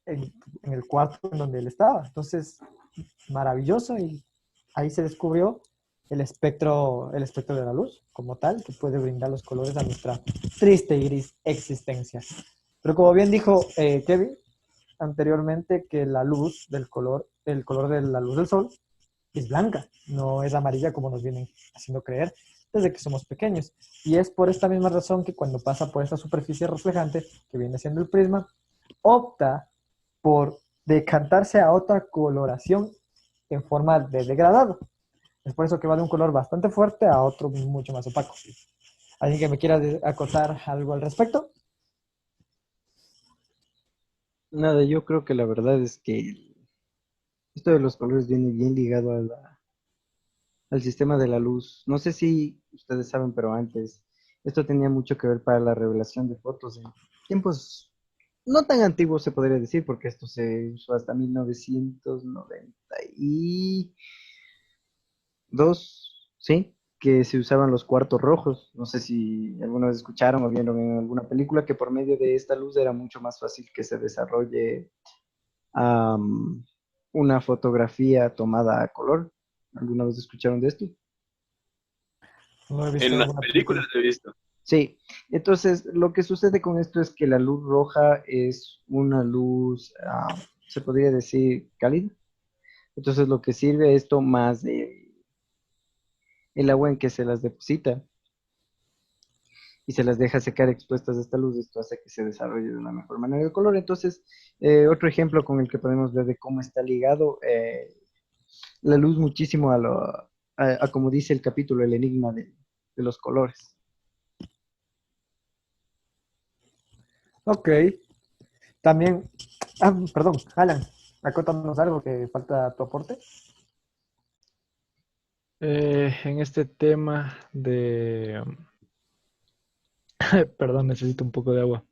en el cuarto en donde él estaba. Entonces, maravilloso, y ahí se descubrió el espectro de la luz como tal, que puede brindar los colores a nuestra triste y gris existencia. Pero como bien dijo Kevin anteriormente, que la luz del color, el color de la luz del sol es blanca, no es amarilla como nos vienen haciendo creer desde que somos pequeños. Y es por esta misma razón que cuando pasa por esta superficie reflejante, que viene siendo el prisma, opta por decantarse a otra coloración en forma de degradado. Es por eso que va de un color bastante fuerte a otro mucho más opaco. ¿Alguien que me quiera acotar algo al respecto? Nada, yo creo que la verdad es que esto de los colores viene bien ligado al sistema de la luz. No sé si ustedes saben, pero antes esto tenía mucho que ver para la revelación de fotos en tiempos no tan antiguos, se podría decir, porque esto se usó hasta 1992, ¿sí? Que se usaban los cuartos rojos. No sé si alguna vez escucharon o vieron en alguna película que por medio de esta luz era mucho más fácil que se desarrolle am, una fotografía tomada a color. ¿Alguna vez escucharon de esto? No he visto En las alguna películas he visto. Sí, entonces lo que sucede con esto es que la luz roja es una luz, se podría decir, cálida. Entonces lo que sirve esto más de el agua en que se las deposita y se las deja secar expuestas a esta luz, esto hace que se desarrolle de una mejor manera el color. Entonces, otro ejemplo con el que podemos ver de cómo está ligado la luz muchísimo a como dice el capítulo, el enigma de los colores. Ok. También, perdón, Alan, acótanos algo que falta tu aporte. En este tema de... Perdón, necesito un poco de agua.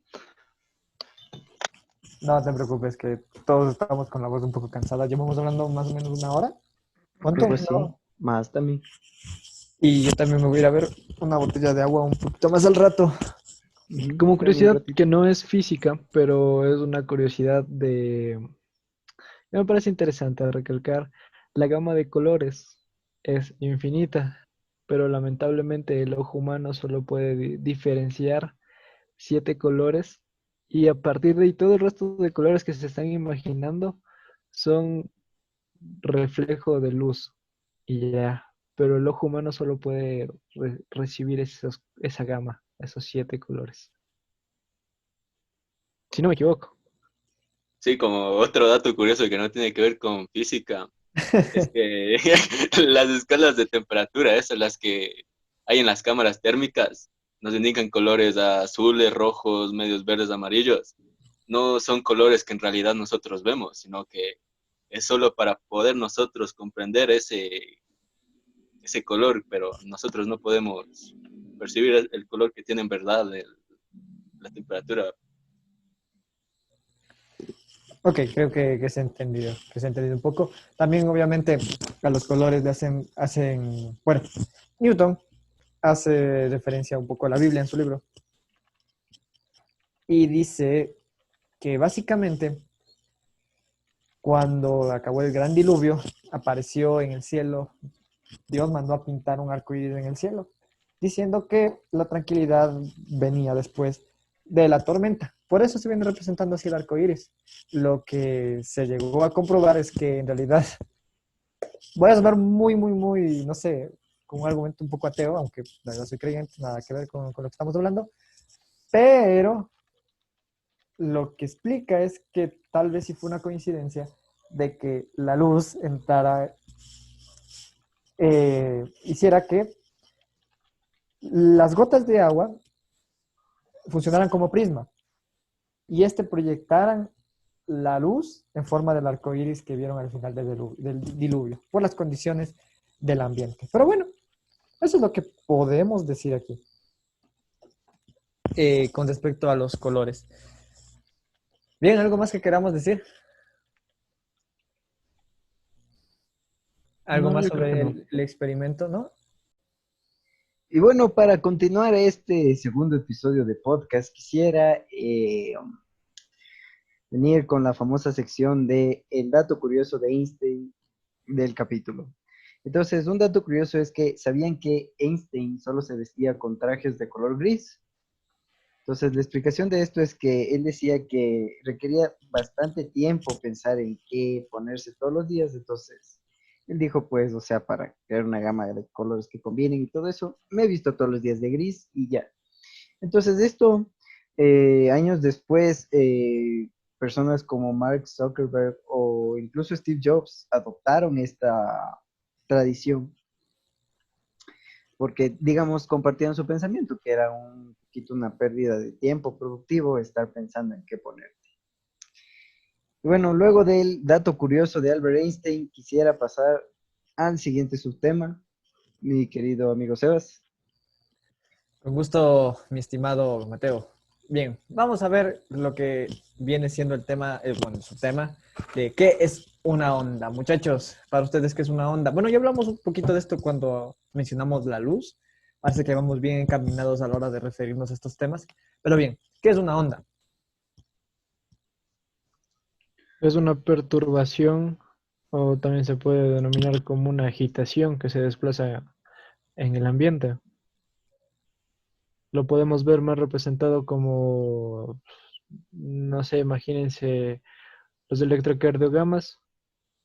No te preocupes, que todos estamos con la voz un poco cansada. Llevamos hablando más o menos una hora. ¿Cuánto? Algo así, No. más también. Y yo también me voy a ir a ver una botella de agua un poquito más al rato. Ujú, Como también un curiosidad ratito. que no es física, pero es una curiosidad de... Me parece interesante recalcar, la gama de colores es infinita, pero lamentablemente el ojo humano solo puede diferenciar 7 colores y a partir de ahí todo el resto de colores que se están imaginando son reflejo de luz y ya, pero el ojo humano solo puede recibir esa gama, esos 7 colores, si no me equivoco. Sí, como otro dato curioso que no tiene que ver con física, es que las escalas de temperatura, esas las que hay en las cámaras térmicas, nos indican colores azules, rojos, medios verdes, amarillos. No son colores que en realidad nosotros vemos, sino que es solo para poder nosotros comprender ese color, pero nosotros no podemos percibir el color que tiene en verdad la temperatura. Ok, creo que se ha entendido, un poco. También, obviamente, a los colores le bueno, Newton hace referencia un poco a la Biblia en su libro y dice que básicamente cuando acabó el gran diluvio, apareció en el cielo, Dios mandó a pintar un arco iris en el cielo, diciendo que la tranquilidad venía después de la tormenta. Por eso se viene representando así el arco iris. Lo que se llegó a comprobar es que en realidad, voy a sonar muy, muy, muy, no sé, con un argumento un poco ateo, aunque la verdad soy creyente, nada que ver con lo que estamos hablando, pero lo que explica es que tal vez sí fue una coincidencia de que la luz entrara, hiciera que las gotas de agua funcionaran como prisma y proyectaran la luz en forma del arco iris que vieron al final del diluvio, por las condiciones del ambiente. Pero bueno, eso es lo que podemos decir aquí con respecto a los colores. Bien, ¿algo más que queramos decir? ¿Algo No, más yo creo que sobre no. el experimento, no? Y bueno, para continuar este segundo episodio de podcast, quisiera venir con la famosa sección de el dato curioso de Einstein del capítulo. Entonces, un dato curioso es que sabían que Einstein solo se vestía con trajes de color gris. Entonces, la explicación de esto es que él decía que requería bastante tiempo pensar en qué ponerse todos los días. Entonces, él dijo, pues, o sea, para crear una gama de colores que combinen y todo eso, me he visto todos los días de gris y ya. Entonces, esto, años después, personas como Mark Zuckerberg o incluso Steve Jobs adoptaron esta tradición porque, digamos, compartían su pensamiento, que era un poquito una pérdida de tiempo productivo estar pensando en qué poner. Y bueno, luego del dato curioso de Albert Einstein, quisiera pasar al siguiente subtema, mi querido amigo Sebas. Con gusto, mi estimado Mateo. Bien, vamos a ver lo que viene siendo el tema, bueno, su tema de qué es una onda. Muchachos, para ustedes, ¿qué es una onda? Bueno, ya hablamos un poquito de esto cuando mencionamos la luz. Parece que vamos bien encaminados a la hora de referirnos a estos temas. Pero bien, ¿qué es una onda? Es una perturbación o también se puede denominar como una agitación que se desplaza en el ambiente. Lo podemos ver más representado como, no sé, imagínense los electrocardiogramas,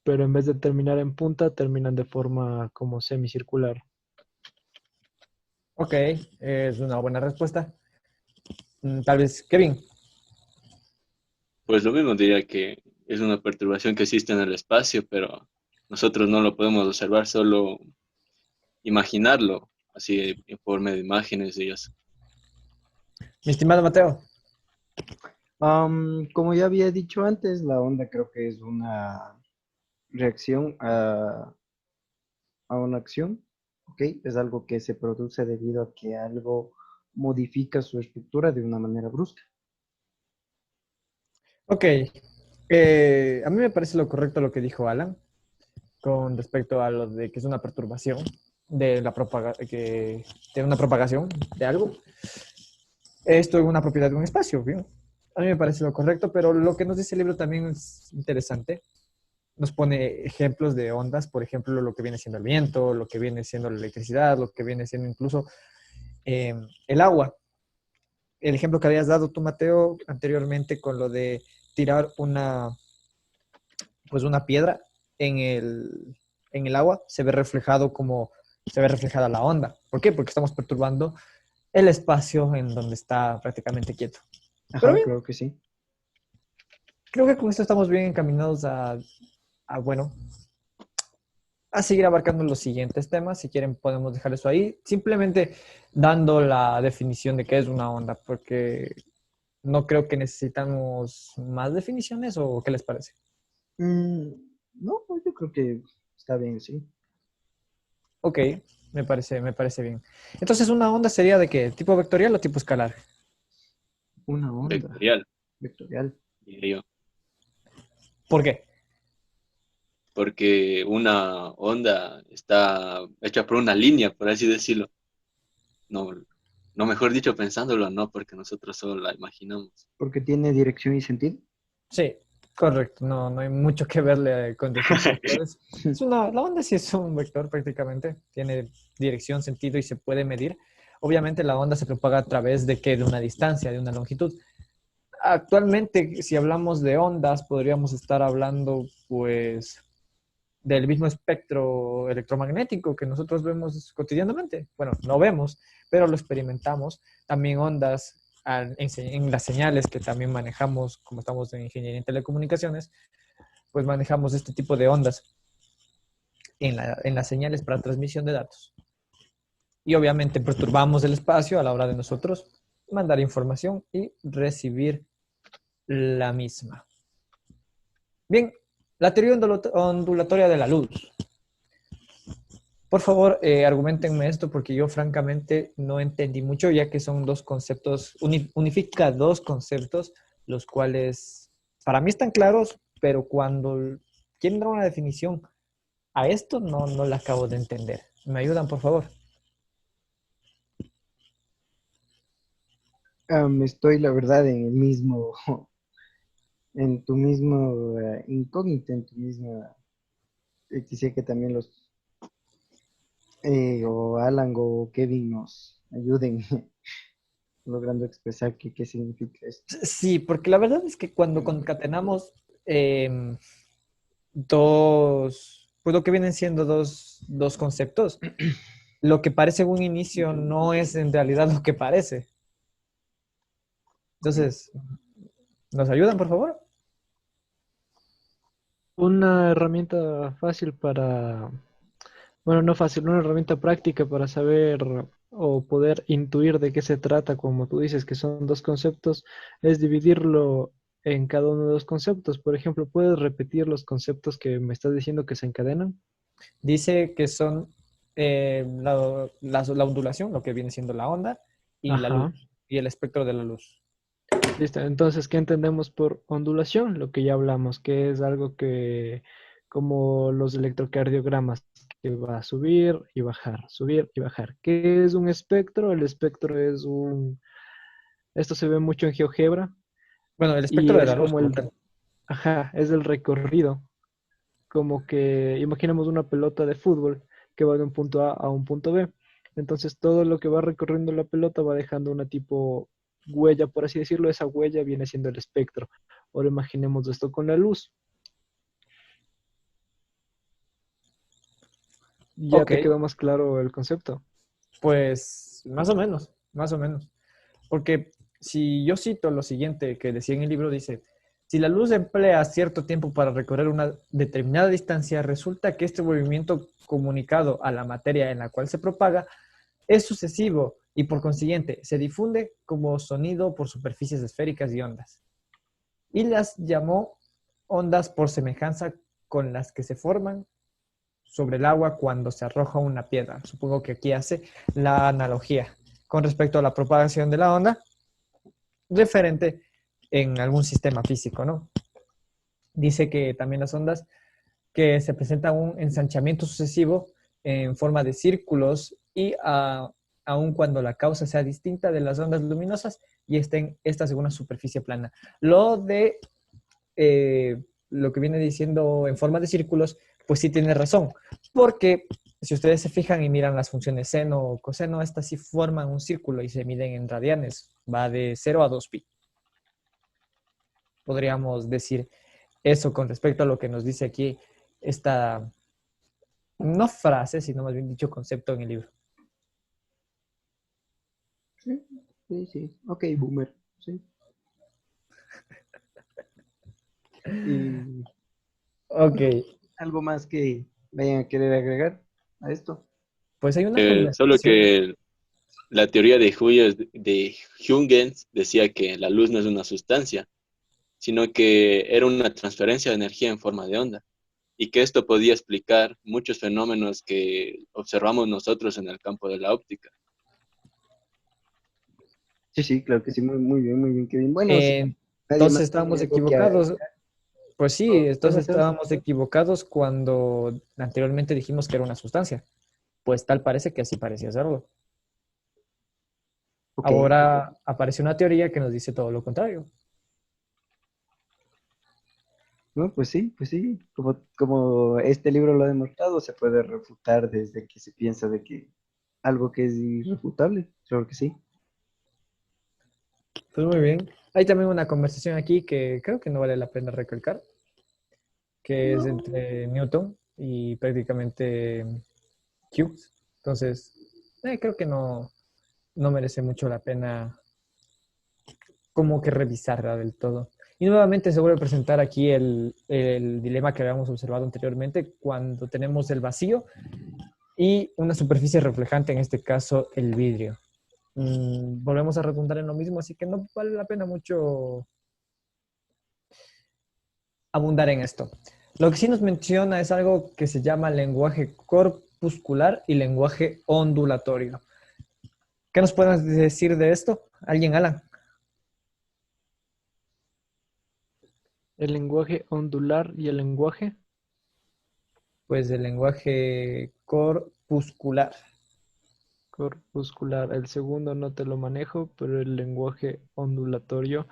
pero en vez de terminar en punta, terminan de forma como semicircular. Ok, es una buena respuesta. Tal vez, Kevin. Pues lo mismo diría que es una perturbación que existe en el espacio, pero nosotros no lo podemos observar, solo imaginarlo, así en forma de imágenes y eso. Mi estimado Mateo. Como ya había dicho antes, la onda creo que es una reacción a una acción, ¿ok? Es algo que se produce debido a que algo modifica su estructura de una manera brusca. Ok, a mí me parece lo correcto lo que dijo Alan con respecto a lo de que es una perturbación de de una propagación de algo. Esto es una propiedad de un espacio, ¿bien? A mí me parece lo correcto, pero lo que nos dice el libro también es interesante. Nos pone ejemplos de ondas, por ejemplo, lo que viene siendo el viento, lo que viene siendo la electricidad, lo que viene siendo incluso el agua. El ejemplo que habías dado tú, Mateo, anteriormente con lo de tirar pues una piedra en en el agua, se ve reflejado como se ve reflejada la onda. ¿Por qué? Porque estamos perturbando el espacio en donde está prácticamente quieto. Pero Ajá, bien, creo que sí. creo que con esto estamos bien encaminados bueno, a seguir abarcando los siguientes temas. Si quieren, podemos dejar eso ahí, simplemente dando la definición de qué es una onda, porque no creo que necesitamos más definiciones o qué les parece. Mm, no, pues yo creo que está bien, sí. Ok, me parece bien. Entonces, ¿una onda sería de qué? ¿Tipo vectorial o tipo escalar? Una onda Vectorial, vectorial. diría yo. ¿Por qué? Porque una onda está hecha por una línea, por así decirlo. No, no mejor dicho pensándolo, no, porque nosotros solo la imaginamos. Porque tiene dirección y sentido. Sí, correcto. No, no hay mucho que verle con decir vectores. La onda sí es un vector prácticamente. Tiene dirección, sentido y se puede medir. Obviamente la onda se propaga a través de qué? De una distancia, de una longitud. Actualmente, si hablamos de ondas, podríamos estar hablando, pues, del mismo espectro electromagnético que nosotros vemos cotidianamente. Bueno, no vemos, pero lo experimentamos. También ondas en las señales que también manejamos, como estamos en ingeniería en telecomunicaciones, pues manejamos este tipo de ondas en las señales para transmisión de datos. Y obviamente perturbamos el espacio a la hora de nosotros mandar información y recibir la misma. Bien, la teoría ondulatoria de la luz. Por favor, argumentenme esto porque yo francamente no entendí mucho, ya que son dos conceptos, unifica dos conceptos, los cuales para mí están claros, pero cuando quieren dar una definición a esto no la acabo de entender. ¿Me ayudan, por favor? Estoy, la verdad, en el mismo, en tu mismo incógnito, en tu misma. Quisiera que también o Alan o Kevin nos ayuden logrando expresar qué significa esto. Sí, porque la verdad es que cuando concatenamos pues lo que vienen siendo dos conceptos, lo que parece en un inicio no es en realidad lo que parece. Entonces, ¿nos ayudan, por favor? Una herramienta fácil para, bueno, no fácil, una herramienta práctica para saber o poder intuir de qué se trata, como tú dices, que son dos conceptos, es dividirlo en cada uno de los conceptos. Por ejemplo, ¿puedes repetir los conceptos que me estás diciendo que se encadenan? Dice que son la ondulación, lo que viene siendo la onda, y la luz, Ajá. y el espectro de la luz. Listo. Entonces, ¿qué entendemos por ondulación? Lo que ya hablamos, que es algo que, como los electrocardiogramas, que va a subir y bajar. ¿Qué es un espectro? El espectro es esto se ve mucho en GeoGebra Bueno, el espectro y de es la luz, como como tal. ajá, es el recorrido como que imaginemos una pelota de fútbol que va de un punto A a un punto B. Entonces todo lo que va recorriendo la pelota va dejando una tipo huella, por así decirlo. Esa huella viene siendo el espectro. Ahora imaginemos esto con la luz. ¿Ya Ok, te quedó más claro el concepto? pues más o menos, más o menos. Porque si yo cito lo siguiente que decía en el libro, dice, si la luz emplea cierto tiempo para recorrer una determinada distancia, resulta que este movimiento comunicado a la materia en la cual se propaga es sucesivo y por consiguiente se difunde como sonido por superficies esféricas y ondas. Y las llamó ondas por semejanza con las que se forman sobre el agua cuando se arroja una piedra. Supongo que aquí hace la analogía con respecto a la propagación de la onda referente en algún sistema físico, ¿no? Dice que también las ondas que se presenta un ensanchamiento sucesivo en forma de círculos y aun cuando la causa sea distinta de las ondas luminosas y estén estas en una superficie plana. Lo de lo que viene diciendo en forma de círculos, pues sí tiene razón, porque si ustedes se fijan y miran las funciones seno o coseno, estas sí forman un círculo y se miden en radianes, va de 0 a 2pi. Podríamos decir eso con respecto a lo que nos dice aquí esta, no frase, sino más bien dicho concepto en el libro. Sí, sí, sí. Ok, boomer. Sí. Y Ok, algo más que vayan a querer agregar a esto. pues hay una Solo conversación. que la teoría de Huygens decía que la luz no es una sustancia, sino que era una transferencia de energía en forma de onda, y que esto podía explicar muchos fenómenos que observamos nosotros en el campo de la óptica. Sí, sí, claro que sí, muy bien, Kevin. Bueno, si nadie Entonces más estábamos tiene algo que agregar, equivocados. Pues sí, ¿vas a entonces hacer? estábamos equivocados cuando anteriormente dijimos que era una sustancia. Pues tal parece que así parecía serlo. Ok, Ahora aparece una teoría que nos dice todo lo contrario. no, pues sí, como este libro lo ha demostrado, se puede refutar desde que se piensa de que algo que es irrefutable, claro que sí. Pues muy bien. Hay también una conversación aquí que creo que no vale la pena recalcar, que es No. entre Newton y prácticamente Hughes. Entonces, creo que no merece mucho la pena como que revisarla del todo. Y nuevamente se vuelve a presentar aquí el dilema que habíamos observado anteriormente cuando tenemos el vacío y una superficie reflejante, en este caso el vidrio. Volvemos a redundar en lo mismo, así que no vale la pena mucho abundar en esto. Lo que sí nos menciona es algo que se llama lenguaje corpuscular y lenguaje ondulatorio. ¿Qué nos pueden decir de esto? ¿Alguien, Alan? El lenguaje ondular y el lenguaje Pues el lenguaje corpuscular. corpuscular. El segundo no te lo manejo, pero el lenguaje ondulatorio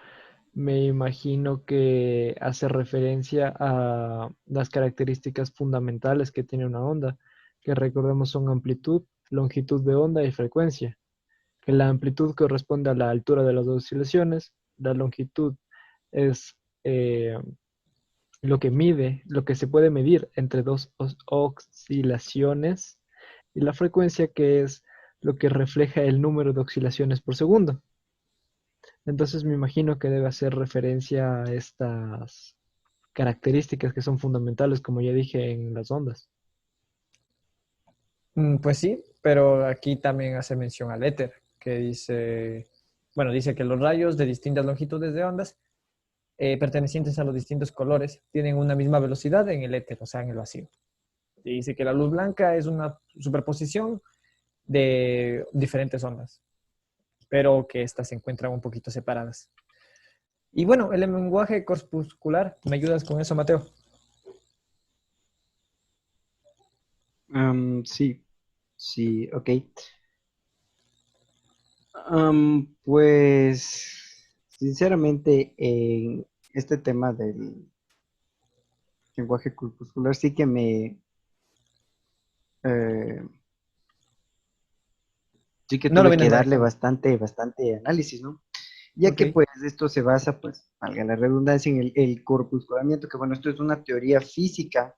me imagino que hace referencia a las características fundamentales que tiene una onda, que recordemos son amplitud, longitud de onda y frecuencia. Que la amplitud corresponde a la altura de las oscilaciones, la longitud es lo que mide, lo que se puede medir entre dos oscilaciones, y la frecuencia, que es lo que refleja el número de oscilaciones por segundo. Entonces me imagino que debe hacer referencia a estas características que son fundamentales, como ya dije, en las ondas. Pues sí, pero aquí también hace mención al éter, que dice, bueno, dice que los rayos de distintas longitudes de ondas pertenecientes a los distintos colores tienen una misma velocidad en el éter, o sea, en el vacío. Y dice que la luz blanca es una superposición de diferentes ondas, pero que estas se encuentran un poquito separadas. Y bueno, el lenguaje corpuscular, ¿me ayudas con eso, Mateo? Sí, sí, ok. Pues, sinceramente, en este tema lenguaje corpuscular sí que eh, sí que No lo tuve vienes que darle manejando. bastante análisis, ¿no? Ya Ok, que pues esto se basa, pues, valga la redundancia, en el corpusculamiento, que bueno, esto es una teoría física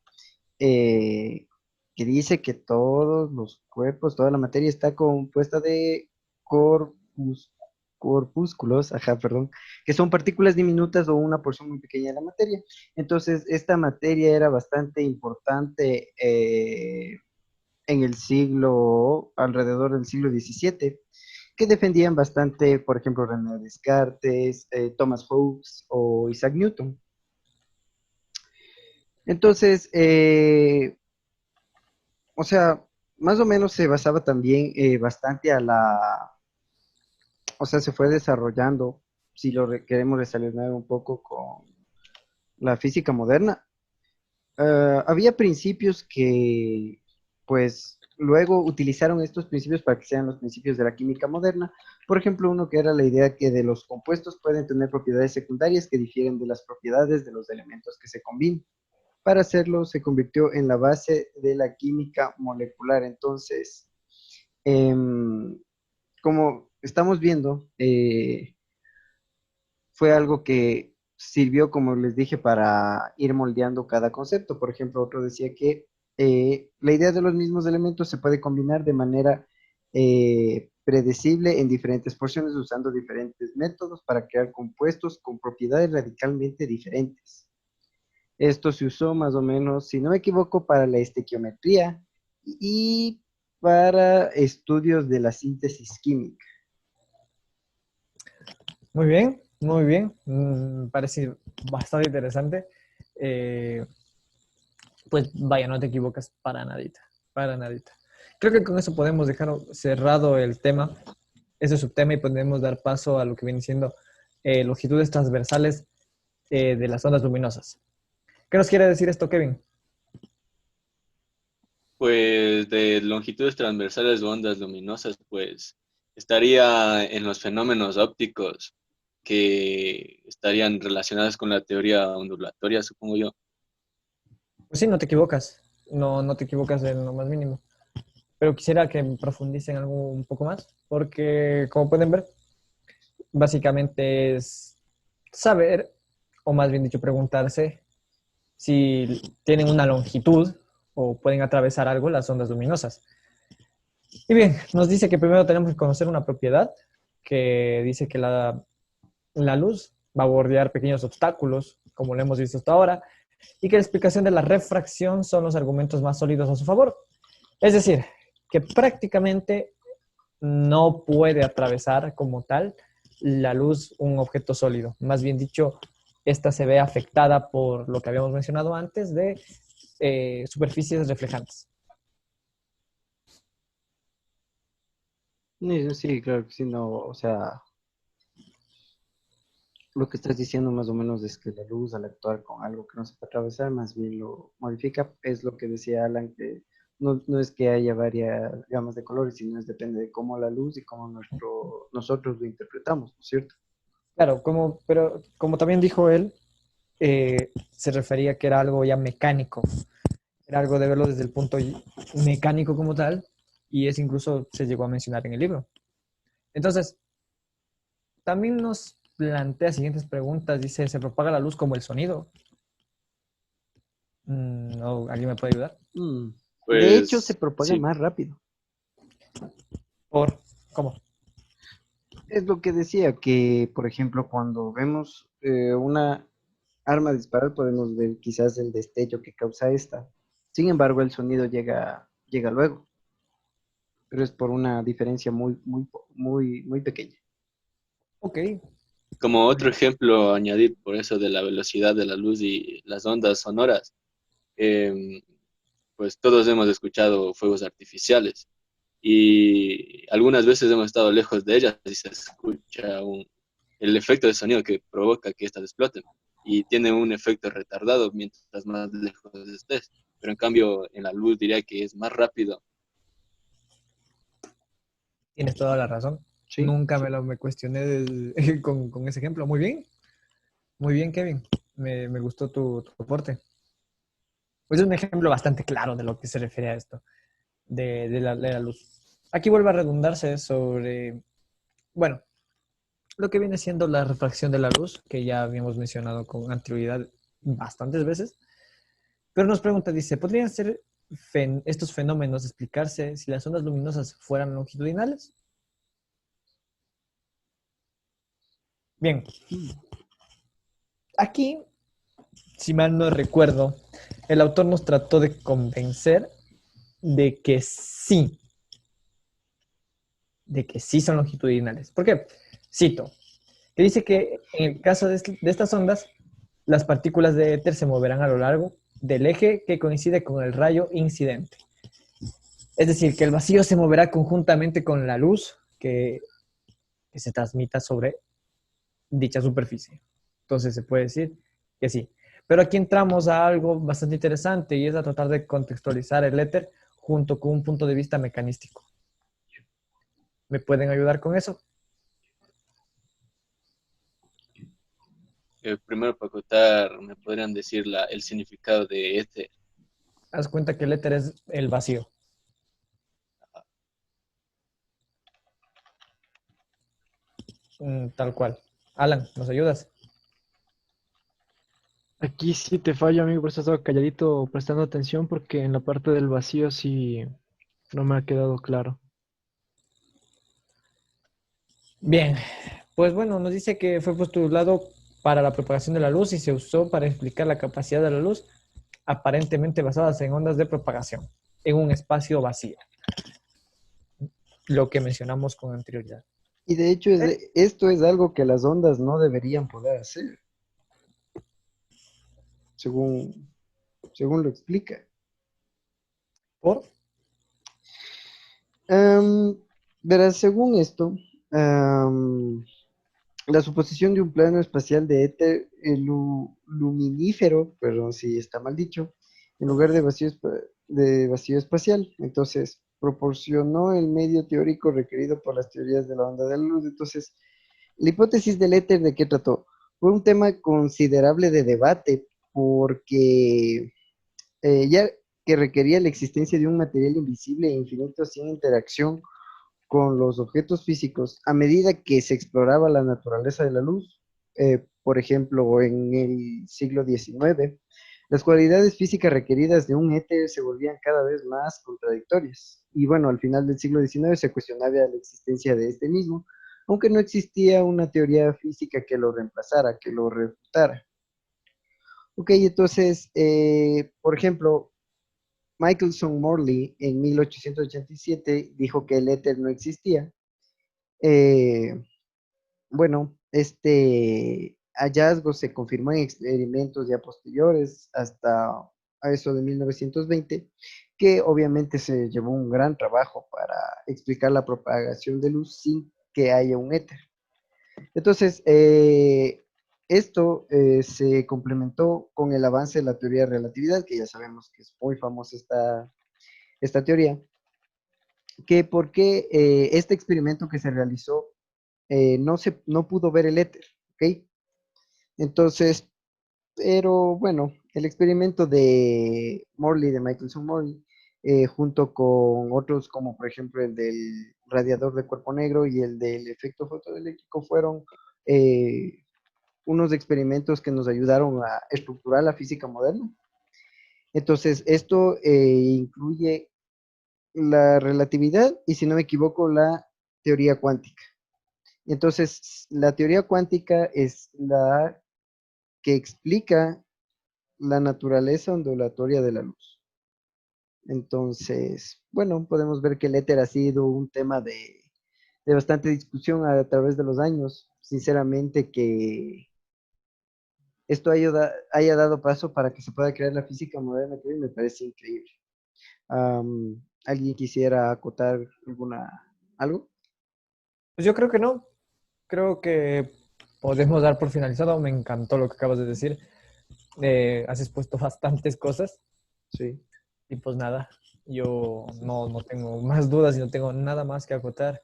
eh, que dice que todos los cuerpos, toda la materia está compuesta de corpus, corpúsculos, ajá, perdón, que son partículas diminutas o una porción muy pequeña de la materia. Entonces, esta materia era bastante importante en el siglo, alrededor del siglo XVII, que defendían bastante, por ejemplo, René Descartes, Thomas Hobbes o Isaac Newton. Entonces, o sea, más o menos se basaba también bastante o sea, se fue desarrollando, si queremos relacionar un poco con la física moderna. Había principios que, pues, luego utilizaron estos principios para que sean los principios de la química moderna. Por ejemplo, uno que era la idea que de los compuestos pueden tener propiedades secundarias que difieren de las propiedades de los elementos que se combinan. Para hacerlo, se convirtió en la base de la química molecular. Entonces, em, como estamos viendo, fue algo que sirvió, como les dije, para ir moldeando cada concepto. Por ejemplo, otro decía que la idea de los mismos elementos se puede combinar de manera predecible en diferentes porciones usando diferentes métodos para crear compuestos con propiedades radicalmente diferentes. Esto se usó más o menos, si no me equivoco, para la estequiometría y para estudios de la síntesis química. muy bien, muy bien. Parece bastante interesante. Eh, pues vaya, no te equivocas para nadita, para nadita. Creo que con eso podemos dejar cerrado el tema, ese subtema, y podemos dar paso a lo que viene siendo longitudes transversales de las ondas luminosas. ¿Qué nos quiere decir esto, Kevin? Pues de longitudes transversales o ondas luminosas, pues estaría en los fenómenos ópticos que estarían relacionados con la teoría ondulatoria, supongo yo. Pues sí, no te equivocas, no te equivocas en lo más mínimo. Pero quisiera que profundicen algo un poco más, porque como pueden ver, básicamente es saber, o más bien dicho, preguntarse si tienen una longitud o pueden atravesar algo las ondas luminosas. Y bien, nos dice que primero tenemos que conocer una propiedad que dice que la luz va a bordear pequeños obstáculos, como lo hemos visto hasta ahora, y que la explicación de la refracción son los argumentos más sólidos a su favor. Es decir, que prácticamente no puede atravesar como tal la luz un objeto sólido. Más bien dicho, esta se ve afectada por lo que habíamos mencionado antes de superficies reflejantes. Sí, claro que sí, no, o sea, lo que estás diciendo más o menos es que la luz al actuar con algo que no se puede atravesar, más bien lo modifica, es lo que decía Alan, que no es que haya varias gamas de colores, sino es depende de cómo la luz y cómo nosotros lo interpretamos, ¿no es cierto? Claro, pero como también dijo él, se refería que era algo ya mecánico, era algo de verlo desde el punto mecánico como tal, y eso incluso se llegó a mencionar en el libro. Entonces, también nos plantea siguientes preguntas. Dice, ¿se propaga la luz como el sonido? ¿No? ¿Alguien me puede ayudar? Mm. De hecho, se Pues propaga sí, más rápido. ¿Por cómo? Es lo que decía, que por ejemplo, cuando vemos una arma disparar, podemos ver quizás el destello que causa esta. Sin embargo, el sonido llega luego, pero es por una diferencia muy pequeña. Ok, como muy otro bien. ejemplo añadir por eso de la velocidad de la luz y las ondas sonoras, em, pues todos hemos escuchado fuegos artificiales y algunas veces hemos estado lejos de ellas y se escucha el efecto de sonido que provoca que éstas exploten y tiene un efecto retardado mientras más lejos estés, pero en cambio en la luz diría que es más rápido. Tienes toda la razón. Sí, Nunca sí. me cuestioné con ese ejemplo. Muy bien, Kevin. Me gustó tu aporte. Pues es un ejemplo bastante claro de lo que se refiere a esto, de la luz. Aquí vuelve a redundarse sobre, bueno, lo que viene siendo la refracción de la luz, que ya habíamos mencionado con anterioridad bastantes veces. Pero nos pregunta, dice, ¿podrían ser estos fenómenos explicarse si las ondas luminosas fueran longitudinales? Bien, aquí, si mal no recuerdo, el autor nos trató de convencer de que sí son longitudinales. ¿Por qué? Cito, que dice que en el caso de estas ondas, las partículas de éter se moverán a lo largo del eje que coincide con el rayo incidente. Es decir, que el vacío se moverá conjuntamente con la luz que se transmita sobre dicha superficie. Entonces se puede decir que sí. Pero aquí entramos a algo bastante interesante y es a tratar de contextualizar el éter junto con un punto de vista mecanístico. ¿Me pueden ayudar con eso? Primero, para acotar, ¿me podrían decir el significado de este? Haz cuenta que el éter es el vacío. Tal cual. Alan, ¿nos ayudas? Aquí sí te fallo, amigo, por eso estaba calladito prestando atención porque en la parte del vacío sí no me ha quedado claro. Bien, pues bueno, nos dice que fue postulado para la propagación de la luz y se usó para explicar la capacidad de la luz aparentemente basadas en ondas de propagación en un espacio vacío, lo que mencionamos con anterioridad. Y de hecho, esto es algo que las ondas no deberían poder hacer, según, según lo explica. ¿Por? Em, Verás, según esto, la suposición de un plano espacial de éter luminífero, perdón si está mal dicho, en lugar de de vacío espacial. Entonces, proporcionó el medio teórico requerido por las teorías de la onda de la luz. Entonces, la hipótesis del éter, ¿de qué trató? Fue un tema considerable de debate porque ya que requería la existencia de un material invisible e infinito sin interacción con los objetos físicos a medida que se exploraba la naturaleza de la luz. Por ejemplo, en el siglo XIX, las cualidades físicas requeridas de un éter se volvían cada vez más contradictorias. Y bueno, al final del siglo XIX se cuestionaba la existencia de este mismo, aunque no existía una teoría física que lo reemplazara, que lo refutara. Ok, entonces, por ejemplo, Michelson Morley en 1887 dijo que el éter no existía. Eh, bueno, este hallazgo se confirmó en experimentos ya posteriores hasta a eso de 1920, que obviamente se llevó un gran trabajo para explicar la propagación de luz sin que haya un éter. Entonces, esto se complementó con el avance de la teoría de relatividad, que ya sabemos que es muy famosa esta teoría, que porque este experimento que se realizó no pudo ver el éter, ¿ok? Entonces, pero bueno, el experimento de Morley, de Michelson Morley, junto con otros como por ejemplo el del radiador de cuerpo negro y el del efecto fotoeléctrico fueron unos experimentos que nos ayudaron a estructurar la física moderna. Entonces, esto incluye la relatividad y, si no me equivoco, la teoría cuántica. Entonces, la teoría cuántica es la que explica la naturaleza ondulatoria de la luz. Entonces, bueno, podemos ver que el éter ha sido un tema de bastante discusión a través de los años. Sinceramente, que esto haya dado paso para que se pueda crear la física moderna que hoy me parece increíble. ¿Alguien quisiera acotar algo? Pues yo creo que no. Creo que podemos dar por finalizado. Me encantó lo que acabas de decir. Has expuesto bastantes cosas. Sí. Y pues nada, yo no tengo más dudas y no tengo nada más que acotar.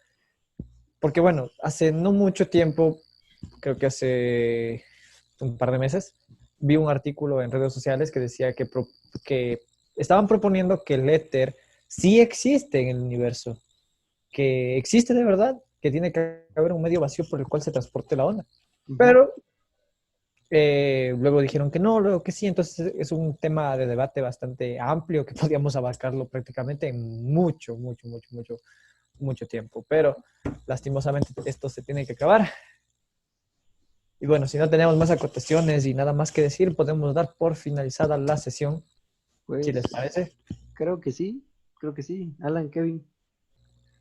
Porque bueno, hace no mucho tiempo, creo que hace un par de meses, vi un artículo en redes sociales que decía que estaban proponiendo que el éter sí existe en el universo, que existe de verdad, que tiene que haber un medio vacío por el cual se transporte la onda. Pero luego dijeron que no, luego que sí, entonces es un tema de debate bastante amplio que podíamos abarcarlo prácticamente en mucho tiempo, pero lastimosamente esto se tiene que acabar. Y bueno, si no tenemos más acotaciones y nada más que decir, podemos dar por finalizada la sesión, si les Pues parece. creo que sí, Alan, Kevin.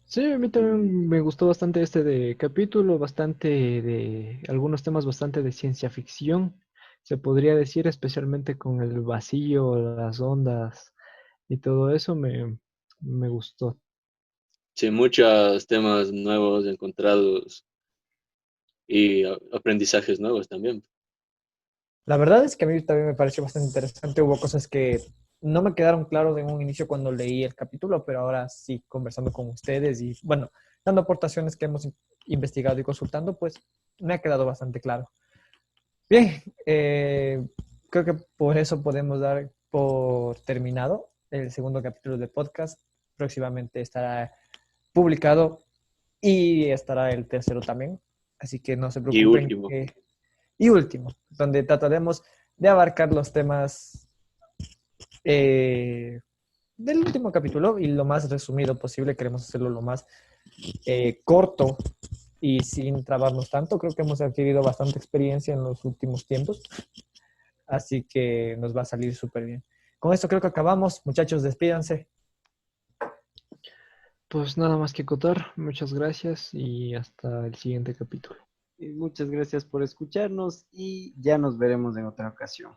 Sí, a mí también me gustó bastante este de capítulo, bastante de algunos temas bastante de ciencia ficción, se podría decir, especialmente con el vacío, las ondas y todo eso me gustó. Sí, muchos temas nuevos encontrados y aprendizajes nuevos también. La verdad es que a mí también me pareció bastante interesante. Hubo cosas que no me quedaron claras en un inicio cuando leí el capítulo, pero ahora sí, conversando con ustedes y, bueno, dando aportaciones que hemos investigado y consultando, pues me ha quedado bastante claro. Bien, creo que por eso podemos dar por terminado el segundo capítulo del podcast. Próximamente estará publicado y estará el tercero también. Así que no se Y preocupen. último, Y último, donde trataremos de abarcar los temas eh, del último capítulo y lo más resumido posible. Queremos hacerlo lo más corto y sin trabarnos tanto. Creo que hemos adquirido bastante experiencia en los últimos tiempos, así que nos va a salir súper bien. Con esto creo que acabamos. Muchachos, despídanse. Pues nada más que acotar, muchas gracias y hasta el siguiente capítulo. Muchas gracias por escucharnos y ya nos veremos en otra ocasión.